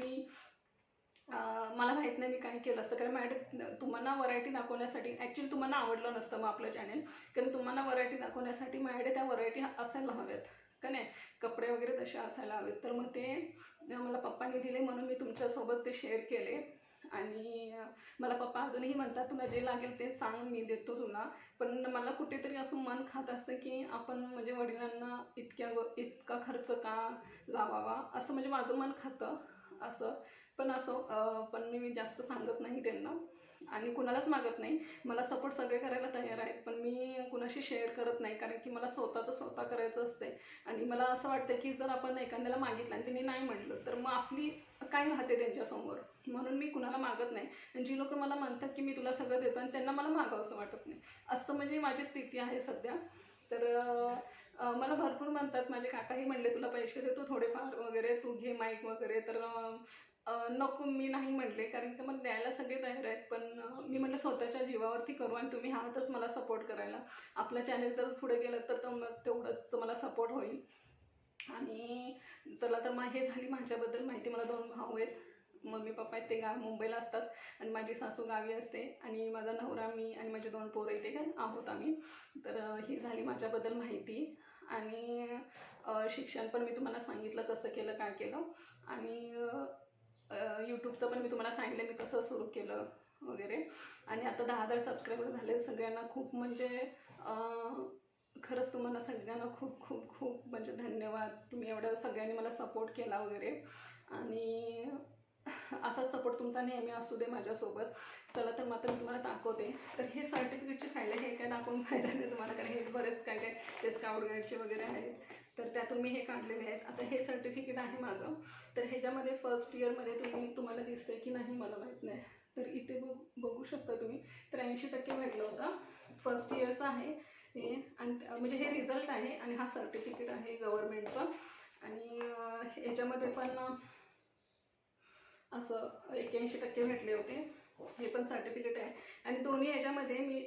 मला माहीत नाही मी काय केलं असतं. कारण माझ्याकडे तुम्हाला व्हरायटी दाखवण्यासाठी, ॲक्च्युली तुम्हाला आवडलं नसतं मग आपलं चॅनेल, कारण तुम्हाला व्हरायटी दाखवण्यासाठी माझ्याकडे त्या व्हरायटी असायला हव्यात का नाही, कपडे वगैरे तसे असायला हवेत. तर मग ते मला पप्पांनी दिले, म्हणून मी तुमच्यासोबत ते शेअर केले. आणि मला पप्पा अजूनही म्हणतात तुला जे लागेल ते सांग, मी देतो तुला. पण मला कुठेतरी असं मन खात असतं की आपण म्हणजे वडिलांना इतका खर्च का लावावा, असं म्हणजे माझं मन खातं असं. पण मी जास्त सांगत नाही त्यांना, आणि कुणालाच मागत नाही. मला सपोर्ट सगळे करायला तयार आहेत, पण मी कुणाशी शेअर करत नाही, कारण की मला स्वतः करायचं असते. आणि मला असं वाटतं की जर आपण एखाद्याला मागितलं आणि त्यांनी नाही म्हटलं तर मग आपली काय राहते त्यांच्यासमोर, म्हणून मी कुणाला मागत नाही. आणि जी लोक मला म्हणतात की मी तुला सगळं देतो आणि त्यांना मला मागावंसं वाटत नाही, असं म्हणजे माझी स्थिती आहे सध्या. तर मला भरपूर म्हणतात, माझे काकाही म्हणले तुला पैसे देतो थोडेफार वगैरे, तू घे माईक वगैरे. तर नको, मी नाही म्हटले, कारण की मला द्यायला सगळे तयार आहेत. पण मी म्हटलं स्वतःच्या जीवावरती करू, आणि तुम्ही आहातच मला सपोर्ट करायला. आपलं चॅनल जर पुढे गेलं तर मग तेवढंच मला सपोर्ट होईल. आणि चला, तर मग हे झाली माझ्याबद्दल माहिती. मला 2 भाऊ आहेत, मम्मी पप्पा आहेत, ते मुंबईला असतात, आणि माझी सासू गावी असते, आणि माझा नवरा, मी आणि माझे 2 पोरं इथे आहोत आम्ही. तर ही झाली माझ्याबद्दल माहिती. आणि शिक्षण पण मी तुम्हाला सांगितलं कसं केलं, काय केलं. आणि यूट्यूबचं पण मी तुम्हाला सांगितलं मी कसं सुरू केलं वगैरे. आणि आता 10,000 सबस्क्रायबर झाले. सगळ्यांना खूप म्हणजे खरंच तुम्हाला सगळ्यांना खूप खूप खूप म्हणजे धन्यवाद. तुम्ही एवढं सगळ्यांनी मला सपोर्ट केला वगैरे, आणि असाच सपोर्ट तुमचा नेहमी असू दे माझ्यासोबत. चला, तर मात्र तुम्हाला दाखवते. तर हे सर्टिफिकेटचे फायले, हे काय दाखवून फायदा नाही तुम्हाला, कारण हे बरेच काय काय ते स्काउट गाईडचे वगैरे आहेत, तर त्यातून मी हे काढलेले आहेत. आता हे सर्टिफिकेट आहे माझं. तर ह्याच्यामध्ये फर्स्ट इयरमध्ये तुम्हाला दिसतंय की नाही मला माहीत नाही, तर इथे बघू शकता तुम्ही. तर 80% भेटलं होतं. फर्स्ट इयरचं आहे हे, आणि म्हणजे हे रिझल्ट आहे, आणि हा सर्टिफिकेट आहे गव्हर्नमेंटचं. आणि ह्याच्यामध्ये पण असं 81% भेटले होते. हे पण सर्टिफिकेट आहे. आणि दोन्ही ह्याच्यामध्ये मी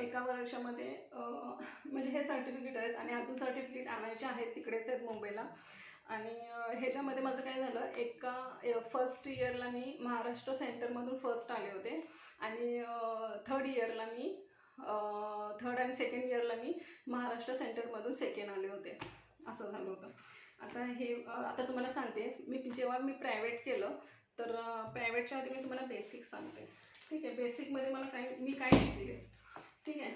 एका वर्षामध्ये म्हणजे हे सर्टिफिकेट आहेत, आणि अजून सर्टिफिकेट आणायचे आहेत, तिकडेच आहेत मुंबईला. आणि ह्याच्यामध्ये माझं काय झालं, फर्स्ट इयरला मी महाराष्ट्र सेंटरमधून फर्स्ट आले होते, आणि थर्ड आणि सेकंड इयरला मी महाराष्ट्र सेंटरमधून सेकंड आले होते, असं झालं होतं. आता तुम्हाला सांगते, जेव्हा मी प्रायव्हेट केलं, तर प्रायव्हेटच्या आधी मी तुम्हाला बेसिक सांगते. ठीक आहे. बेसिकमध्ये मी काय शिकले, ठीक आहे.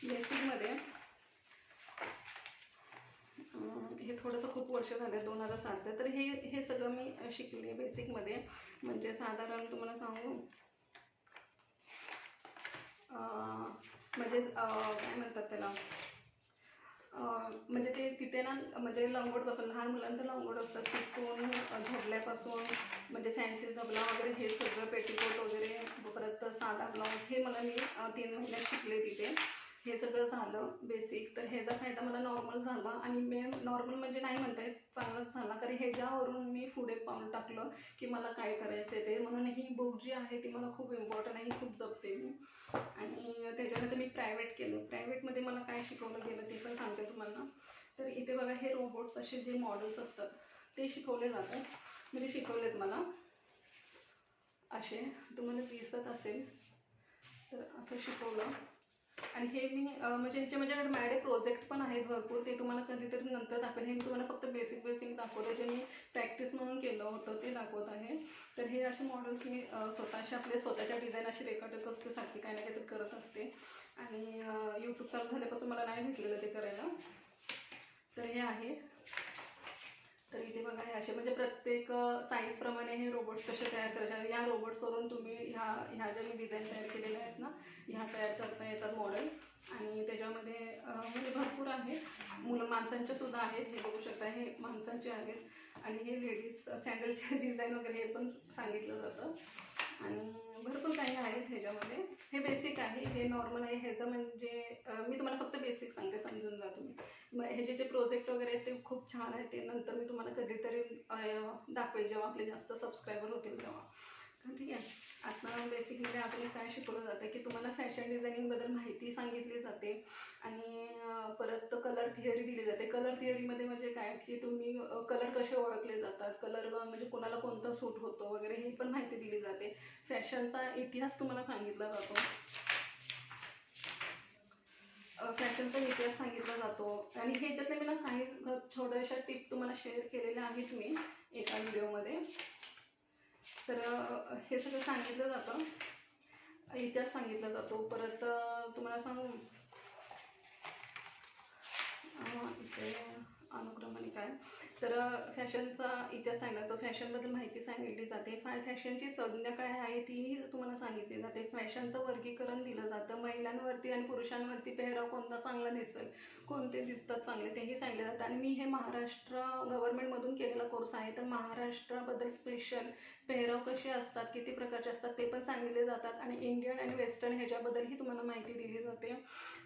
बेसिकमध्ये हे थोडंसं खूप वर्ष झाले, 2007चं. तर हे सगळं मी शिकले बेसिकमध्ये. म्हणजे साधारण तुम्हाला सांगू, म्हणजे काय म्हणतात त्याला, म्हणजे ते तिथे ना म्हणजे लंगोटपासून लहान मुलांचं लंगोट असतं तिथून झोपल्यापासून म्हणजे फॅन्सी झबला वगैरे हे सगळं पेटीकोट वगैरे परत साधा ब्लाऊज हे मला मी 3 महिन्यात शिकले तिथे. हे सगळं झालं बेसिक. तर ह्याचा फायदा मला नॉर्मल झाला आणि मेन नॉर्मल म्हणजे नाही म्हणता येत चांगलाच झाला, कारण ह्याच्यावरून मी पुढे पाऊल टाकलं की मला काय करायचं आहे ते. म्हणून ही बुक जी आहे ती मला खूप इम्पॉर्टंट आहे, खूप जपते मी. आणि त्याच्यानंतर मी प्रायव्हेट केलं. प्रायव्हेटमध्ये मला काय शिकवलं गेलं ते पण सांगते तुम्हाला. तर इथे बघा हे रोबोट्स असे जे मॉडेल्स असतात ते शिकवले जातात, म्हणजे शिकवलेत मला असे तुम्हाला दिसत असेल तर असं शिकवलं. आणि हे मी म्हणजे ह्याचे माझ्याकडे माझ्याकडे प्रोजेक्ट पण आहेत भरपूर, ते तुम्हाला कधीतरी नंतर दाखवेन. हे मी तुम्हाला फक्त बेसिक दाखवते, जे मी प्रॅक्टिस म्हणून केलं होतं ते दाखवत आहे. तर हे असे मॉडेल्स मी स्वतःचे आपले स्वतःच्या डिझाईन असे रेखाटत असते, सारखी काही ना काहीतरी करत असते. आणि यूट्यूब चालू झाल्यापासून मला नाही भेटलेलं ते करायला. तर हे आहे. तर इथे बघा हे असे म्हणजे प्रत्येक साईजप्रमाणे हे रोबोट्स कसे तयार करायचे. या रोबोट्सवरून तुम्ही ह्या ज्या मी डिझाईन तयार केलेल्या आहेत ना ह्या तयार करता येतात मॉडेल. आणि त्याच्यामध्ये म्हणजे भरपूर आहेत. माणसांच्या सुद्धा आहेत, हे बघू शकता हे माणसांचे आहेत. आणि हे लेडीज सँडलचे डिझाईन वगैरे हे पण सांगितलं जातं. आणि भरपूर काही आहेत ह्याच्यामध्ये. हे बेसिक आहे, हे नॉर्मल आहे. ह्याचं म्हणजे मी तुम्हाला फक्त बेसिक सांगते, समजून जा तुम्ही. मग ह्याचे जे प्रोजेक्ट वगैरे आहेत ते खूप छान आहेत. ते नंतर मी तुम्हाला कधीतरी दाखवेल जेव्हा आपले जास्त सबस्क्रायबर होतील तेव्हा. ठीक आहे. आता बेसिकली आपण काय शिकवलं जातं की तुम्हाला फॅशन डिझायनिंगबद्दल माहिती सांगितली जाते. आणि परत कलर थिअरी दिली जाते. कलर थिअरीमध्ये म्हणजे काय की तुम्ही कलर कसे ओळखले जातात, कलर म्हणजे कोणाला कोणता सूट होतो वगैरे ही पण माहिती दिली जाते. फॅशनचा इतिहास तुम्हाला सांगितला जातो. फॅशनचा इतिहास सांगितला जातो. आणि ह्याच्यातले मी ना काही छोट्याशा टिप तुम्हाला शेअर केलेल्या आहेत मी एका व्हिडिओमध्ये. तर हे सगळं सांगितलं जातं, इतिहास सांगितला जातो. परत तुम्हाला सांगू इथे अनुक्रम आणि काय, तर फॅशनचा इतिहास सांगायचो, फॅशनबद्दल माहिती सांगितली जाते. फॅशनची संज्ञा काय आहे तीही तुम्हाला सांगितली जाते. फॅशनचं वर्गीकरण दिलं जातं. महिलांवरती आणि पुरुषांवरती पेहराव कोणता चांगला दिसेल, कोणते दिसतात चांगले तेही सांगितलं जातं. आणि मी हे महाराष्ट्र गव्हर्नमेंटमधून केलेला कोर्स आहे. तर महाराष्ट्राबद्दल स्पेशल पेहराव कसे असतात, किती प्रकारचे असतात ते पण सांगितले जातात. आणि इंडियन आणि वेस्टर्न ह्याच्याबद्दलही तुम्हाला माहिती दिली जाते.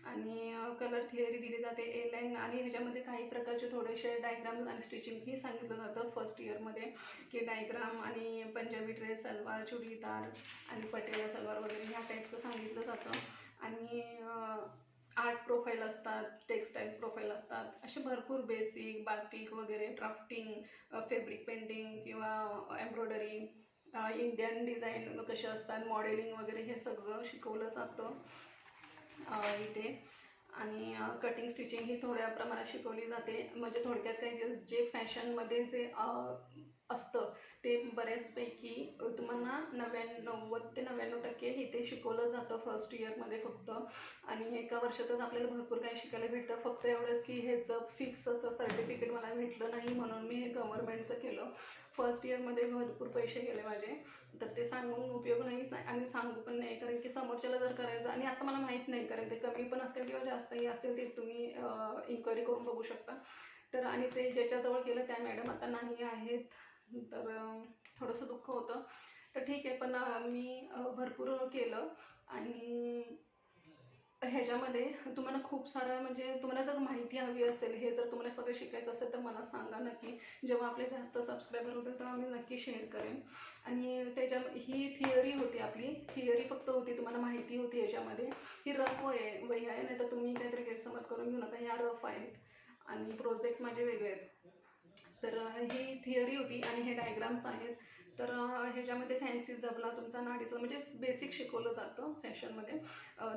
आणि कलर थिअरी दिली जाते, ए लाईन. आणि ह्याच्यामध्ये काही प्रकारचे थोडेसे डायग्राम आणि स्टिचिंगही सांगितलं जातं फर्स्ट इयरमध्ये, की डायग्राम आणि पंजाबी ड्रेस, सलवार, चुडीदार आणि पटियाला सलवार वगैरे ह्या टाईपचं सांगितलं जातं. आणि आर्ट प्रोफाईल असतात, टेक्स्टाईल प्रोफाईल असतात, असे भरपूर बेसिक बाटिक वगैरे, ड्राफ्टिंग, फॅब्रिक पेंटिंग किंवा एम्ब्रॉयडरी, इंडियन डिझाईन कसे असतात, मॉडेलिंग वगैरे हे सगळं शिकवलं जातं इथे. आणि कटिंग स्टिचिंग ही थोड्या प्रमाणात शिकवली जाते. म्हणजे थोडक्यात काही जे फॅशनमध्ये जे असतं ते बऱ्याचपैकी तुम्हाला 90 ते 99% इथे शिकवलं जातं फर्स्ट इयरमध्ये फक्त. आणि एका वर्षातच आपल्याला भरपूर काही शिकायला भेटतं. फक्त एवढंच की ह्याचं फिक्स असं सर्टिफिकेट मला भेटलं नाही, म्हणून मी हे गव्हर्नमेंटचं केलं. फर्स्ट इयरमध्ये भरपूर पैसे गेले माझे, तर ते सांगून उपयोग नाहीच नाही. आणि सांगू पण नाही, कारण की समोरच्याला जर करायचं, आणि आता मला माहीत नाही कारण ते कमी पण असतील किंवा जास्तही असतील, ते तुम्ही इन्क्वायरी करून बघू शकता. तर आणि ते ज्याच्याजवळ केलं त्या मॅडम आता नाही आहेत, तर थोडंसं दुःख होतं. तर ठीक आहे, पण मी भरपूर केलं. आणि ह्याच्यामध्ये तुम्हाला खूप सारं म्हणजे तुम्हाला जर माहिती हवी असेल, हे जर तुम्हाला सगळं शिकायचं असेल तर मला सांगा नक्की. जेव्हा आपले जास्त सबस्क्रायबर होतील तेव्हा मी नक्की शेअर करेन. आणि ही थिअरी होती, आपली थिअरी फक्त होती, तुम्हाला माहिती होती ह्याच्यामध्ये. ही रफ वही आहे, नाही तर तुम्ही काहीतरी गैरसमज करून घेऊ नका, ह्या रफ आहेत आणि प्रोजेक्ट माझे वेगळे आहेत. तर ही थिअरी होती आणि हे डायग्राम्स आहेत. तर ह्याच्यामध्ये फॅन्सी जबला तुमचा नाडीचं म्हणजे बेसिक शिकवलं जातं फॅशनमध्ये.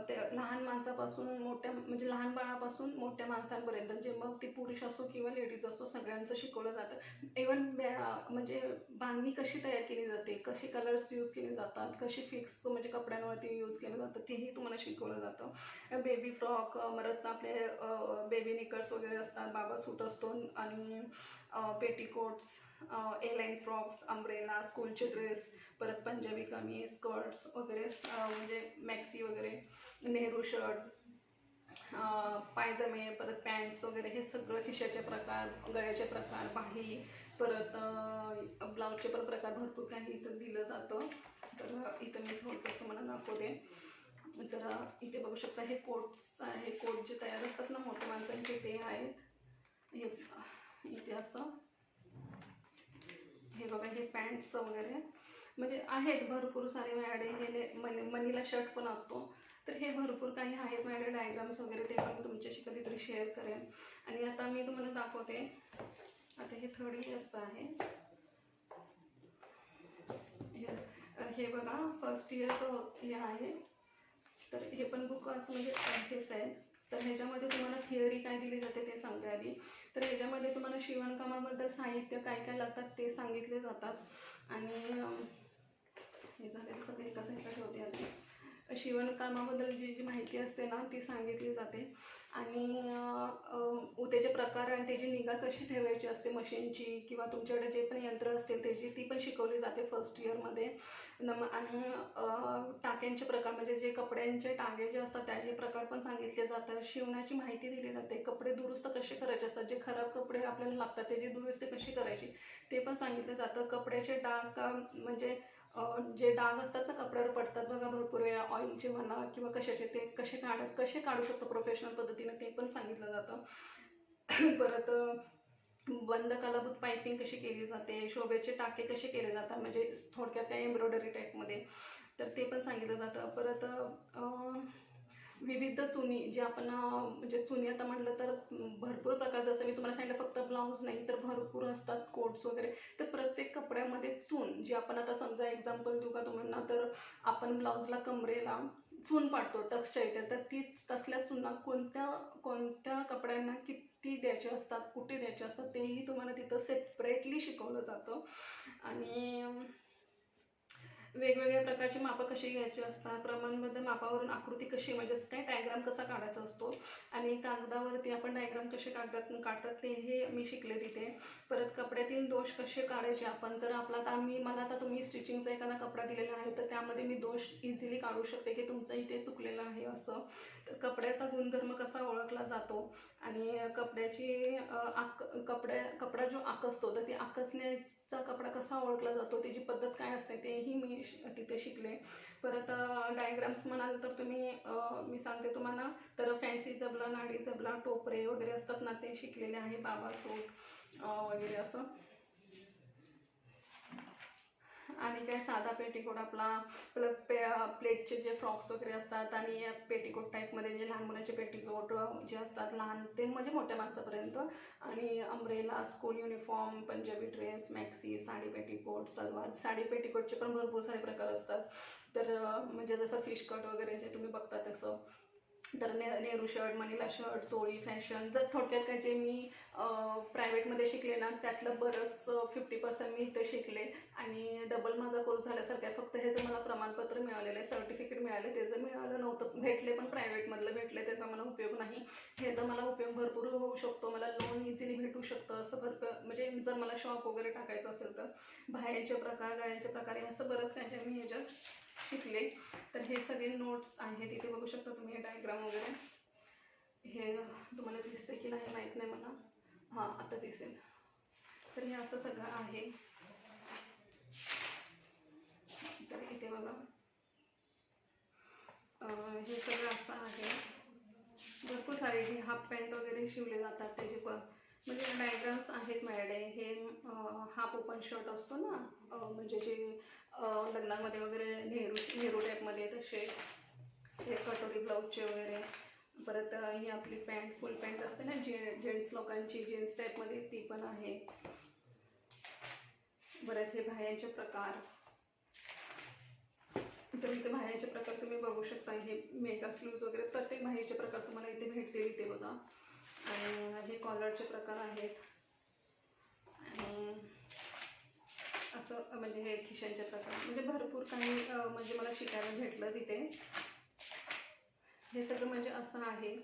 ते लहान माणसापासून मोठ्या म्हणजे लहान बाळापासून मोठ्या माणसांपर्यंत, जे मग ती पुरुष असो किंवा लेडीज असो सगळ्यांचं शिकवलं जातं. इवन म्हणजे बांधणी कशी तयार केली जाते, कसे कलर्स यूज केले जातात, कशी फिक्स म्हणजे कपड्यांवरती यूज केलं जातं तेही तुम्हाला शिकवलं जातं. बेबी फ्रॉक, परत आपले बेबी निकर्स वगैरे असतात, बाबा सूट असतो, आणि पेटीकोट्स, ए लाईन फ्रॉक्स, अम्ब्रेला, स्कूलचे ड्रेस, परत पंजाबी कमीज, स्कर्ट्स वगैरे, म्हणजे मॅक्सी वगैरे, नेहरू शर्ट, पायजमे, परत पॅन्ट्स वगैरे हे सगळं खिशाचे प्रकार, गळ्याचे प्रकार, बाही, परत ब्लाऊजचे पण प्रकार भरपूर काही इथं दिलं जातं. तर इथं मी थोडक्यात तुम्हाला दाखवते. तर इथे बघू शकता हे कोट्स आहे, कोट जे तयार असतात ना मोठ्या माणसांचे ते आहेत. हे इथे असं हे बघा, हे पॅन्ट्स वगैरे म्हणजे आहेत भरपूर सारे माझ्याकडे. हे मनीला शर्ट पण असतो. तर हे भरपूर काही आहेत माझ्याकडे डायग्राम्स वगैरे, ते पण तुमच्याशी कधीतरी शेअर करेन. आणि आता मी तुम्हाला दाखवते. आता हे 3rd इयरचं आहे. हे बघा 1st इयरचं हे आहे. तर हे पण बुक असं म्हणजे हेच आहे. तर ह्याच्यामध्ये तुम्हाला थिअरी काय दिली जाते ते सांगते आधी. तर ह्याच्यामध्ये तुम्हाला शिवणकामाबद्दल साहित्य काय काय लागतात ते सांगितले जातात. आणि हे झाले सगळे एका साईडला ठेवते आधी. शिवणकामाबद्दल जी जी माहिती असते ना ती सांगितली जाते. आणि त्याचे प्रकार आणि त्याची निगा कशी ठेवायची असते मशीनची, किंवा तुमच्याकडे जे पण यंत्र असतील त्याची ती पण शिकवली जाते 1st इयरमध्ये. आणि टाक्यांचे प्रकार म्हणजे जे कपड्यांचे टाके जे असतात त्याचे प्रकार पण सांगितले जातात. शिवणाची माहिती दिली जाते. कपडे दुरुस्त कसे करायचे असतात, जे खराब कपडे आपल्याला लागतात त्याची दुरुस्ती कशी करायची ते पण सांगितलं जातं. कपड्याचे डाग म्हणजे जे डाग असतात ना कपड्यावर पडतात बघा भरपूर वेळा, ऑइलचे म्हणा किंवा कशाचे, ते कसे काढू शकतो प्रोफेशनल पद्धतीने ते पण सांगितलं जातं. परत बंद कालाभूत पायपिंग कशी केली जाते, शोभेचे टाके कसे केले जातात, म्हणजे थोडक्यात काय एम्ब्रॉयडरी टाईपमध्ये, तर ते पण सांगितलं जातं. परत विविध चुनी जे आपण म्हणजे चुनी आता म्हटलं तर भरपूर प्रकार, जसं मी तुम्हाला सांगितलं फक्त ब्लाऊज नाही तर भरपूर असतात कोट्स वगैरे. तर प्रत्येक कपड्यामध्ये चून, जी आपण आता समजा एक्झाम्पल देऊ का तुम्हाला, तर आपण ब्लाऊजला कमरेला चून पाडतो टक्सच्या इथे, तर ती तसल्या चुना कोणत्या कपड्यांना किती द्यायचे असतात, कुठे द्यायचे असतात तेही तुम्हाला तिथं सेपरेटली शिकवलं जातं. आणि वेगवेगळ्या प्रकारची मापं कशी घ्यायची असतात, प्रमाणबद्ध मापावरून आकृती कशी म्हणजे काय डायग्राम कसा काढायचा असतो, आणि कागदावरती आपण डायग्राम कसे काढतात ते हे मी शिकले तिथे. परत कपड्यातील दोष कसे काढायचे आपण, जर मला आता तुम्ही स्टिचिंगचा एखादा कपडा दिलेला आहे तर त्यामध्ये मी दोष इझिली काढू शकते की तुमचं इथे चुकलेलं आहे असं. तर कपड्याचा गुणधर्म कसा ओळखला जातो, आणि कपड्याची कपडा जो आकसतो तर ती आकसण्याचा कपडा कसा ओळखला जातो, त्याची पद्धत काय असते तेही मी तिथे शिकले. परत डायग्राम्स म्हणाल तर मी सांगते तुम्हाला, तर फॅन्सी जबला, नाडी जबला, टोपरे वगैरे असतात ना ते शिकलेले आहे, बाबा सूट वगैरे असं. आणि काय साधा पेटीकोट आपला, प्लेटचे जे फ्रॉक्स वगैरे असतात, आणि पेटीकोट टाईपमध्ये जे लहान मुलांचे पेटीकोट जे असतात, लहान ते म्हणजे मोठ्या माणसापर्यंत, आणि umbrella, school uniform, Punjabi dress, maxi, sari petticoat, salwar. Sari पेटीकोटचे पण भरपूर सारे प्रकार असतात. तर म्हणजे जसं फिश कट वगैरे जे तुम्ही बघता तसं. तर नेहरू शर्ट, मनीला शर्ट, चोळी, फॅशन, जर थोडक्यात काय जे मी प्रायव्हेटमध्ये शिकले ना त्यातलं बरंच 50% मी इथे शिकले. आणि डबल माझा कोर्स झाल्यासारखं आहे. फक्त ह्याचं मला प्रमाणपत्र मिळालेलं आहे, सर्टिफिकेट मिळाले, त्याचं मिळालं नव्हतं, भेटले पण प्रायव्हेटमधलं भेटले, त्याचा मला उपयोग नाही. ह्याचा मला उपयोग भरपूर होऊ शकतो, मला लोन इझिली भेटू शकतं असं म्हणजे जर मला शॉप वगैरे टाकायचं असेल तर. बाह्यांचे प्रकार, गायांचे प्रकार, हे असं बरंच काय मी ह्याच्यात शिकले. तर हे सगळे नोट्स आहेत, इथे बघू शकता तुम्ही हे डायग्राम वगैरे. हे तुम्हाला दिसते की नाही माहीत नाही मला, हां आता दिसेल. तर हे असं सगळं आहे. तर इथे बघा हे सगळं असं आहे. भरपूर सारे जे हाफ पॅन्ट वगैरे शिवले जातात त्याचे पण म्हणजे डायग्राम्स आहेत माझ्याकडे. हे हाफ ओपन शर्ट असतो ना, म्हणजे जे लग्नामध्ये वगैरे नेहरू टाईपमध्ये तसे, हे कटोरी ब्लाऊजचे वगैरे. परत ही आपली पॅन्ट, फुल पॅन्ट असते ना जेंट्स लोकांची, जीन्स टाईपमध्ये, ती पण आहे. बरेच हे बाह्यांचे प्रकार. तर इथे बाह्यांचे प्रकार तुम्ही बघू शकता. हे मेगा स्लीव्ज वगैरे प्रत्येक बाह्याचे प्रकार तुम्हाला इथे भेटतील, इथे बघा. आणि हे कॉलरचे प्रकार आहेत. आणि असं म्हणजे हे खिशांचे प्रकार, म्हणजे भरपूर काही म्हणजे मला शिकायला भेटलं तिथे. हे सगळं म्हणजे असं आहे.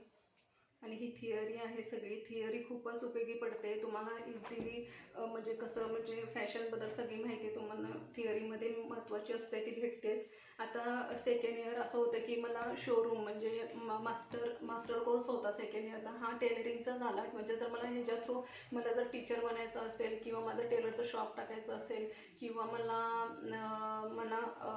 आणि ही थिअरी आहे. सगळी थिअरी खूपच उपयोगी पडते तुम्हाला इझिली. म्हणजे कसं, म्हणजे फॅशनबद्दल सगळी माहिती तुम्हाला थिअरीमध्ये महत्त्वाची असते, ती भेटतेच. आता सेकंड इयर असं होतं की मला शोरूम म्हणजे मास्टर कोर्स होता सेकंड इयरचा, हा टेलरिंगचा झाला. म्हणजे जर मला ह्याच्या थ्रू मला जर टीचर बनायचं असेल किंवा माझं टेलरचं शॉप टाकायचं असेल किंवा मला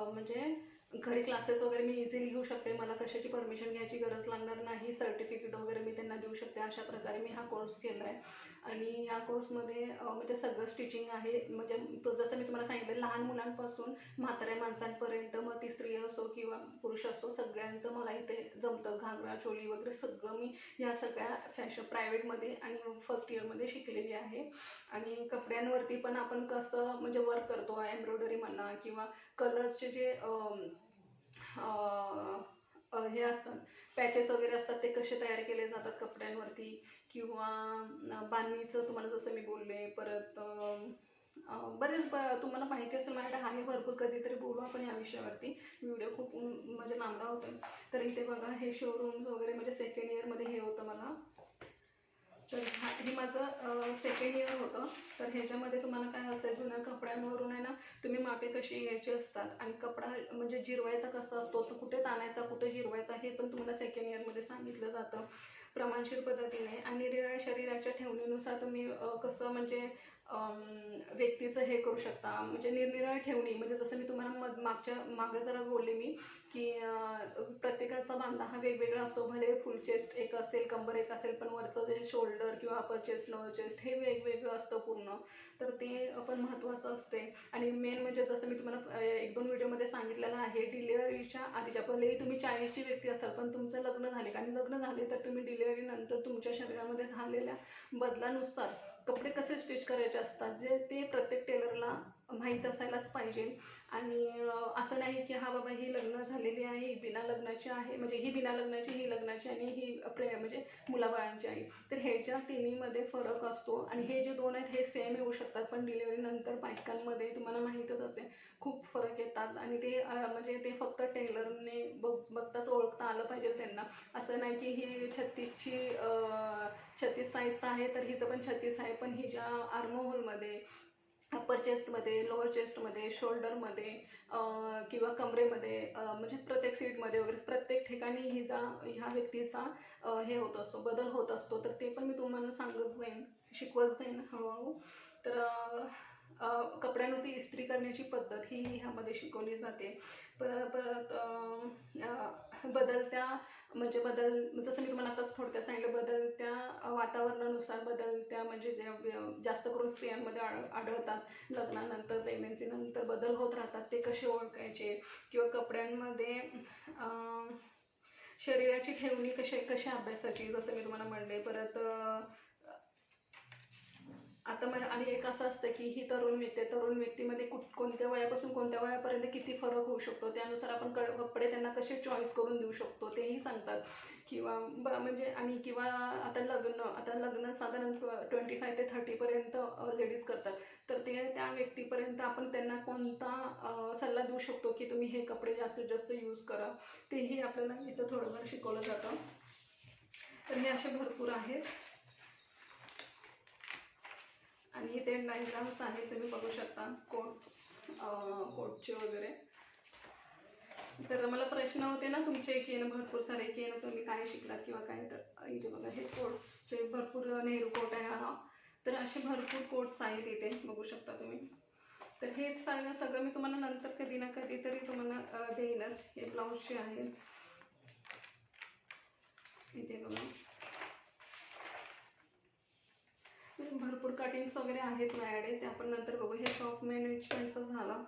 म्हणजे घरी क्लासेस वगैरे मी इझिली घेऊ शकते, मला कशाची परमिशन घ्यायची गरज लागणार नाही, सर्टिफिकेट वगैरे मी त्यांना देऊ शकते. अशा प्रकारे मी हा कोर्स केला आहे. आणि ह्या कोर्समध्ये म्हणजे सगळं स्टिचिंग आहे. म्हणजे तो जसं मी तुम्हाला सांगितलं, लहान मुलांपासून म्हाताऱ्या माणसांपर्यंत, मग ती स्त्री असो किंवा पुरुष असो, सगळ्यांचं मला इथे जमतं. घागरा चोली वगैरे सगळं मी ह्या सगळ्या फॅशन प्रायव्हेटमध्ये आणि फर्स्ट इयरमध्ये शिकलेली आहे. आणि कपड्यांवरती पण आपण कसं म्हणजे वर्क करतो, एम्ब्रॉयडरी म्हणा किंवा कलरचे जे हे असतात, पॅचेस वगैरे असतात, ते कसे तयार केले जातात कपड्यांवरती, किंवा बांधणीचं तुम्हाला जसं मी बोलले. परत तुम्हाला माहिती असेल, माझ्याकडे आहे भरपूर, कधीतरी बोलू आपण या विषयावरती. व्हिडिओ खूप म्हणजे लांबडा होतो. तर इथे बघा, हे शोरूम्स वगैरे म्हणजे सेकंड इयरमध्ये हे होतं मला. तर हे माझं सेकंड इयर होतं. तर ह्याच्यामध्ये तुम्हाला काय असतं, जुन्या कपड्यांवरून आहे ना तुम्ही मापे कशी घ्यायची असतात आणि कपडा म्हणजे जिरवायचा कसा असतो, तो कुठे ताणायचा कुठे जिरवायचा, हे पण तुम्हाला सेकंड इयरमध्ये सांगितलं जातं प्रमाणशीर पद्धतीने. आणि निरनिराळ्या शरीराच्या ठेवणीनुसार तुम्ही कसं म्हणजे व्यक्तीचं हे करू शकता. म्हणजे निरनिराळ्या ठेवणी, म्हणजे जसं मी तुम्हाला मागं जरा बोलले मी की प्रत्येकाचा बांधा हा वेगवेगळा असतो. भले फुल चेस्ट एक असेल, कंबर एक असेल, पण वरचं जे शोल्डर किंवा अपर चेस्ट लोअर चेस्ट हे वेगवेगळं असतं पूर्ण. तर ते पण महत्त्वाचं असते. आणि मेन म्हणजे जसं मी तुम्हाला 1-2 व्हिडिओमध्ये सांगितलेलं आहे, डिलिव्हरीच्या आधीच्या, भलेही तुम्ही 40ची व्यक्ती असाल पण तुमचं लग्न झाले, आणि लग्न झाले तर तुम्ही डिलिव्हरीनंतर तुमच्या शरीरामध्ये झालेल्या बदलानुसार कपडे कसे स्टिच करायचे असतात, जे ते प्रत्येक टेलरला माहीत असायलाच पाहिजे. आणि असं नाही की हा बाबा ही लग्न झालेली आहे, ही बिना लग्नाची आहे, म्हणजे ही बिना लग्नाची, ही लग्नाची, आणि ही म्हणजे मुलाबाळांची आहे. तर ह्याच्या तिन्हीमध्ये फरक असतो. आणि हे जे दोन आहेत हे सेम येऊ शकतात, पण डिलिव्हरीनंतर बायकांमध्ये तुम्हाला माहीतच असेल खूप फरक येतात. आणि ते म्हणजे ते फक्त टेलरने बघताच ओळखता आलं पाहिजे त्यांना. असं नाही की ही 36 साईजचं आहे तर हिचं पण 36 आहे, पण हिच्या आर्महोलमध्ये, अप्पर चेस्टमध्ये, लोअर चेस्टमध्ये, शोल्डरमध्ये किंवा कमरेमध्ये, म्हणजे प्रत्येक सीटमध्ये वगैरे प्रत्येक ठिकाणी ह्या व्यक्तीचा हे होत असतो, बदल होत असतो. तर ते पण मी तुम्हाला सांगत जाईन, शिकवत जाईन हळूहळू. तर कपड्यांवरती इस्त्री करण्याची पद्धत ही ह्यामध्ये शिकवली जाते. परत बदलत्या म्हणजे जसं मी तुम्हाला आताच थोडक्यात सांगितलं, बदलत्या वातावरणानुसार, बदलत्या म्हणजे जे जास्त करून स्त्रियांमध्ये आढळतात लग्नानंतर, प्रेग्नन्सीनंतर बदल होत राहतात, ते कसे ओळखायचे. किंवा कपड्यांमध्ये शरीराची ठेवणी कशा अभ्यासाची, जसं मी तुम्हाला म्हणले. परत आता आणि एक असं असतं की ही तरुण व्यक्तीमध्ये कोणत्या वयापासून कोणत्या वयापर्यंत किती फरक होऊ शकतो, त्यानुसार आपण कपडे त्यांना कसे चॉईस करून देऊ शकतो तेही सांगतात. किंवा म्हणजे आणि किंवा आता लग्न साधारण 25 ते 30पर्यंत लेडीज करतात. तर त्या व्यक्तीपर्यंत आपण त्यांना कोणता सल्ला देऊ शकतो की तुम्ही हे कपडे जास्तीत जास्त यूज करा, तेही आपल्याला इथं थोडंफार शिकवलं जातं. तर हे असे भरपूर आहेत. आणि ते डायग्राम्स आहेत, तुम्ही बघू शकता कोटचे वगैरे. तर मला प्रश्न होते ना तुमचे की भरपूर सारे की तुम्ही काय शिकलात किंवा काय. तर इथे बघा, हे कोट्सचे भरपूर, नेहरू कोट आहे हा. तर असे भरपूर कोट्स आहेत इथे, बघू शकता तुम्ही. तर हे सगळं मी तुम्हाला नंतर कधी ना कधी तरी तुम्हाला देईनच. हे ब्लाऊजचे आहेत, इथे बघा भरपूर कटिंग्स वगैरे आहेत माझ्याकडे, ते आपण नंतर बघू. हे शॉप मॅनेजमेंटचं झालं.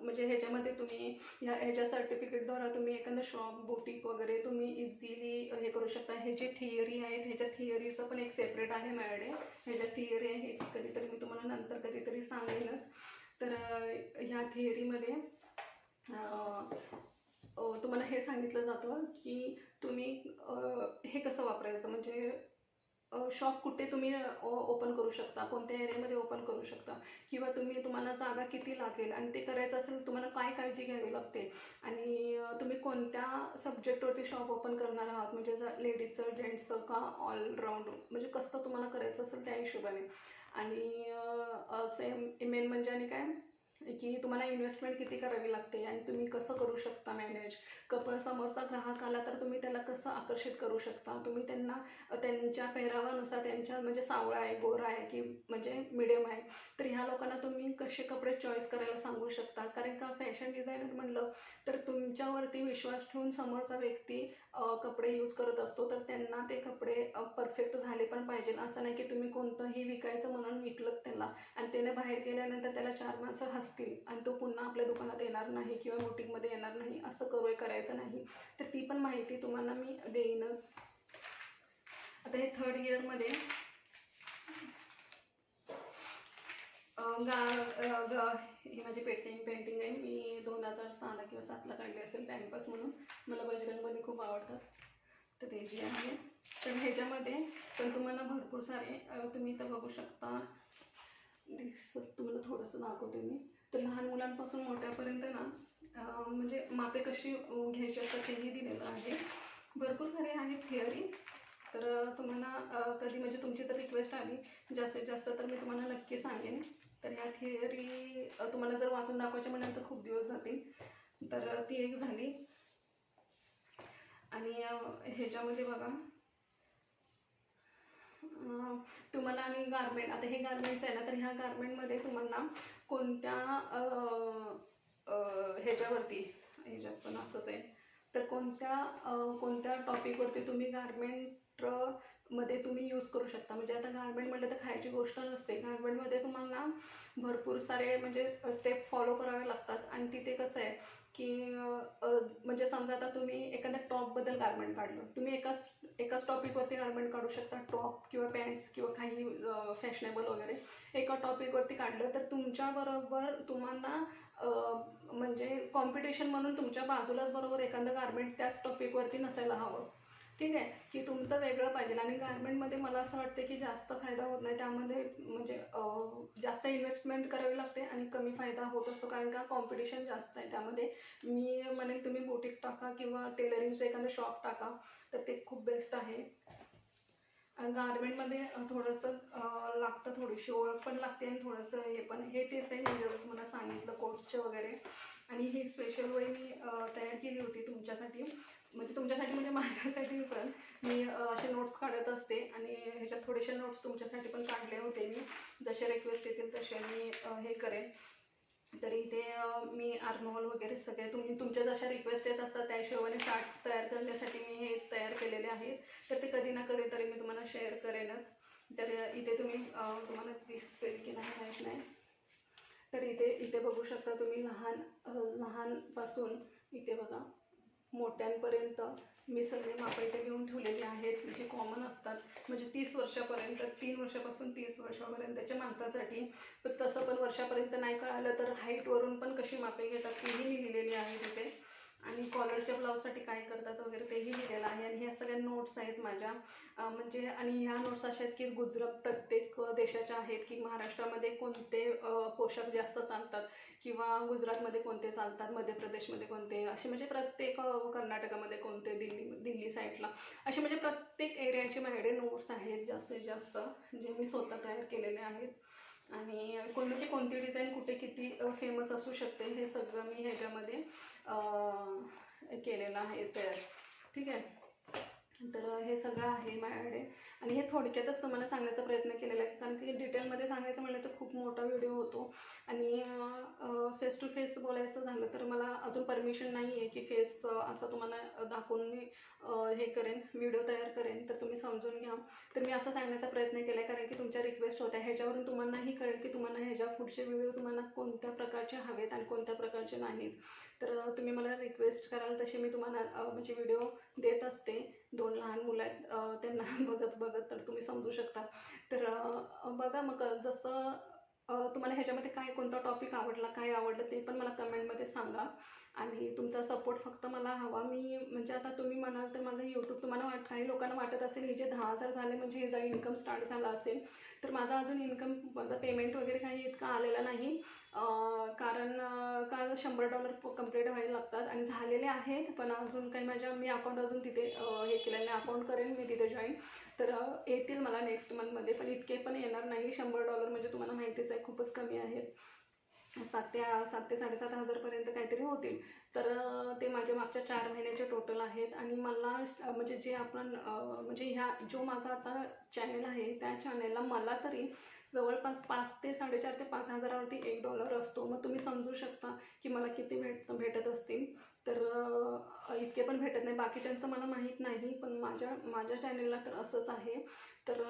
म्हणजे ह्याच्यामध्ये तुम्ही ह्याच्या सर्टिफिकेटद्वारा तुम्ही एखादं शॉप, बुटीक वगैरे तुम्ही इझिली हे करू शकता. हे जे थिअरी आहेत, ह्याच्या थिअरीचं पण एक सेपरेट आहे माझ्याकडे. ह्याच्या थिअरी आहे, कधीतरी मी तुम्हाला नंतर कधीतरी सांगेनच. तर ह्या थिअरीमध्ये तुम्हाला हे सांगितलं जातं की तुम्ही हे कसं वापरायचं. म्हणजे शॉप कुठे तुम्ही ओपन करू शकता, कोणत्या एरियामध्ये ओपन करू शकता, किंवा तुम्हाला जागा किती लागेल आणि ते करायचं असेल तुम्हाला काय काळजी घ्यावी लागते, आणि तुम्ही कोणत्या सब्जेक्टवरती शॉप ओपन करणार आहात, म्हणजे लेडीजचं जेंट्सचं का ऑलराऊंड, म्हणजे कसं तुम्हाला करायचं असेल त्या हिशोबाने. आणि सेम मेन म्हणजे आणि काय की तुम्हाला इन्व्हेस्टमेंट किती करावी लागते आणि तुम्ही कसं करू शकता मॅनेज. समोरचा ग्राहक आला तर तुम्ही त्याला कसं आकर्षित करू शकता, तुम्ही त्यांना त्यांच्या पेहरावानुसार, त्यांच्या म्हणजे सावळा आहे, गोरा आहे की म्हणजे मिडियम आहे, तर ह्या लोकांना तुम्ही कसे कपडे चॉईस करायला सांगू शकता. कारण का फॅशन डिझायनर म्हणलं तर तुमच्यावरती विश्वास ठेवून समोरचा व्यक्ती कपडे यूज करत असतो, तर त्यांना ते कपडे परफेक्ट झाले पण पाहिजे. असं नाही की तुम्ही कोणतंही विकायचं म्हणून विकलं त्याला आणि त्याने बाहेर गेल्यानंतर त्याला 4 माणसं हसतील आणि तो पुन्हा आपल्या दुकानात येणार नाही किंवा बुटीकमध्ये येणार नाही, असं करायचं नाही. तर ती पण माहिती तुम्हाला मी देईनच. आता हे 3rd इयरमध्ये ही माझी पेंटिंग आहे. मी 2006ला किंवा 7ला काढली असेल टाईमपास म्हणून. मला बजरंगबली खूप आवडतात, तर ते जी आहे. तर ह्याच्यामध्ये पण तुम्हाला भरपूर सारे तुम्ही इथं बघू शकता, तुम्हाला थोडंसं दाखवते मी. तर लहान मुलांपासून मोठ्यापर्यंत ना म्हणजे मापे कशी घ्यायची असतात तेही दिलेलं आहे. भरपूर सारे आहेत थिअरी. तर तुम्हाला कधी म्हणजे तुमची जर रिक्वेस्ट आली जास्तीत जास्त तर मी तुम्हाला नक्की सांगेन. तर ह्या थिअरी तुम्हाला जर वाचून दाखवायच्या म्हणाल तर खूप दिवस जातील. तर ती एक झाली. आणि ह्याच्यामध्ये बघा तुम्हाला आणि गारमेंट, आता हे गारमेंट्स आहे ना, तर ह्या गारमेंटमध्ये तुम्हाला कोणत्या ह्याच्यात पण असंच आहे. तर कोणत्या टॉपिकवरती तुम्ही गारमेंट मध्ये तुम्ही यूज करू शकता. म्हणजे आता गारमेंट म्हटलं तर खायची गोष्ट नसते. गारमेंटमध्ये तुम्हाला भरपूर सारे म्हणजे स्टेप फॉलो करावे लागतात. आणि तिथे कसं आहे की म्हणजे समजा आता तुम्ही एखाद्या टॉपबद्दल गारमेंट काढलं, तुम्ही एकाच टॉपिकवरती गारमेंट काढू शकता. टॉप किंवा पॅन्ट्स किंवा काही फॅशनेबल वगैरे एका टॉपिकवरती काढलं तर तुमच्याबरोबर तुम्हाला म्हणजे कॉम्पिटिशन म्हणून तुमच्या बाजूलाच बरोबर एखादं गारमेंट त्याच टॉपिकवरती नसायला हवं. ठीक आहे की तुमचं वेगळं पाहिजे. आणि गारमेंटमध्ये मला असं वाटतं की जास्त फायदा होत नाही, त्यामध्ये म्हणजे जास्त इन्व्हेस्टमेंट करावी लागते आणि कमी फायदा होत असतो, कारण का कॉम्पिटिशन जास्त आहे त्यामध्ये. मी म्हणेन तुम्ही बुटीक टाका किंवा टेलरिंगचं एखादं शॉप टाका, तर ते खूप बेस्ट आहे. गारमेंटमध्ये थोडंसं लागतं, थोडीशी ओळख पण लागते आणि थोडंसं हे पण. हे तेच आहे मी जर तुम्हाला सांगितलं कोर्सचे वगैरे. आणि ही स्पेशल वही मी तयार केली होती तुमच्यासाठी, म्हणजे माझ्यासाठी पण. मी असे नोट्स काढत असते आणि ह्याच्यात थोडेसे नोट्स तुमच्यासाठी पण काढले होते मी. जसे रिक्वेस्ट येतील तसे मी हे करेन. तर इथे मी आर्महोल वगैरे सगळे तुमच्या जशा रिक्वेस्ट येत असतात त्या हिशोबाने चार्ट्स तयार करण्यासाठी मी हे तयार केलेले आहेत. तर ते कधी ना कधी तरी मी तुम्हाला शेअर करेनच. तर इथे तुम्हाला दिसेल की नाही माहीत नाही. तर इथे बघू शकता तुम्ही लहानपासून इथे बघा मोठ्यांपर्यंत मी सगळे मापं इथे घेऊन ठेवलेले आहेत, जे कॉमन असतात. म्हणजे 30 वर्षापर्यंत, 3 वर्षापासून 30 वर्षापर्यंतच्या माणसासाठी. पण तसं पण वर्षापर्यंत नाही कळालं तर हाईटवरून पण कशी मापे घेतात तेही मी लिहिलेली आहे तिथे. आणि कॉलरच्या ब्लाऊजसाठी काय करतात वगैरे तेही लिहिलेलं आहे. आणि ह्या सगळ्या नोट्स आहेत माझ्या. म्हणजे आणि ह्या नोट्स अशा आहेत की प्रत्येक देशाच्या आहेत, की महाराष्ट्रामध्ये कोणते पोशाख जास्त चालतात किंवा गुजरातमध्ये कोणते चालतात, मध्य प्रदेशमध्ये कोणते, असे म्हणजे प्रत्येक कर्नाटकामध्ये कोणते, दिल्ली साईडला, असे म्हणजे प्रत्येक एरियाचे माझ्याकडे नोट्स आहेत जास्तीत जास्त, जे मी स्वतः तयार केलेले आहेत. आणि कोणती डिझाईन कुठे किती फेमस असू शकते हे सगळं मी ह्याच्यामध्ये केलेलं आहे तयार. ठीक आहे. तर हे सगळं आहे माझ्याकडे. आणि हे थोडक्यातच तुम्हाला सांगण्याचा प्रयत्न केलेला आहे, कारण की डिटेलमध्ये सांगायचं म्हटलं तर खूप मोठा व्हिडिओ होतो. आणि फेस टू फेस बोलायचं झालं तर मला अजून परमिशन नाही आहे की फेस असं तुम्हाला दाखवून मी हे करेन, व्हिडिओ तयार करेन. तर तुम्ही समजून घ्या. तर मी असं सांगण्याचा प्रयत्न केला आहे, कारण की तुमच्या रिक्वेस्ट होत्या. ह्याच्यावरून तुम्हालाही कळेल की तुम्हाला ह्याच्या पुढचे व्हिडिओ तुम्हाला कोणत्या प्रकारचे हवेत आणि कोणत्या प्रकारचे नाहीत. तर तुम्ही मला रिक्वेस्ट कराल तसे मी तुम्हाला म्हणजे व्हिडिओ देत असते. 2 लहान मुलं आहेत, त्यांना बघत तर तुम्ही समजू शकता. तर बघा मग जसं तुम्हाला ह्याच्यामध्ये काय कोणता टॉपिक आवडला, काय आवडलं ते पण मला कमेंटमध्ये सांगा. आणि तुमचा सपोर्ट फक्त मला हवा. मी म्हणजे आता तुम्ही म्हणाल तर माझं यूट्यूब तुम्हाला काही लोकांना वाटत असेल हे जे 10,000 झाले म्हणजे हे जर इन्कम स्टार्ट झाला असेल, तर माझा अजून इन्कम माझा पेमेंट वगैरे काही इतका आलेला नाही. कारण का $100 कंप्लीट व्हायला लागतात आणि झालेले आहेत, पण अजून काही मी अकाउंट अजून तिथे हे केलेलं नाही. अकाउंट करेन मी तिथे जॉईन, तर येतील मला नेक्स्ट मंथमध्ये, पण इतके पण येणार नाही. $100 म्हणजे तुम्हाला माहितीच आहे खूपच कमी आहेत. 7 ते 7,500पर्यंत काहीतरी होतील. तर ते माझ्या मागच्या 4 महिन्याचे टोटल आहेत. आणि मला म्हणजे जे आपण म्हणजे जो माझा आता चॅनल आहे त्या चॅनलला मला तरी जवळपास 5 ते 4.5 ते 5,000वरती $1 असतो. मग तुम्ही समजू शकता की मला किती भेटत असतील. तर इतके पण भेटत नाही. बाकीच्यांचं मला माहीत नाही, पण माझ्या चॅनलला तर असंच आहे. तर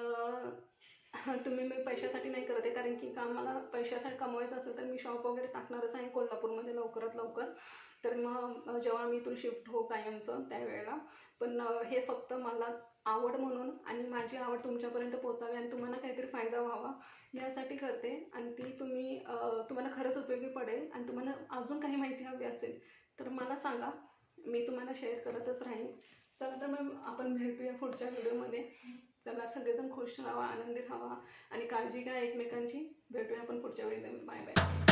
मी पैशासाठी नाही करत आहे, कारण की मला पैशासाठी कमवायचं असेल तर मी शॉप वगैरे टाकणारच आहे कोल्हापूरमध्ये लवकरात लवकर. तर मग जेव्हा मी इथून शिफ्ट हो कायमचं त्यावेळेला. पण हे फक्त मला आवड म्हणून आणि माझी आवड तुमच्यापर्यंत पोचावी आणि तुम्हाला काहीतरी फायदा व्हावा यासाठी करते. आणि ती तुम्हाला खरंच उपयोगी पडेल आणि तुम्हाला अजून काही माहिती हवी असेल तर मला सांगा, मी तुम्हाला शेअर करतच राहीन. चला तर मग आपण भेटूया पुढच्या व्हिडिओमध्ये. चला, सगळेजण खुश राहा, आनंदी राहा आणि काळजी घ्या एकमेकांची. भेटूया आपण पुढच्या वेळेला. Bye bye.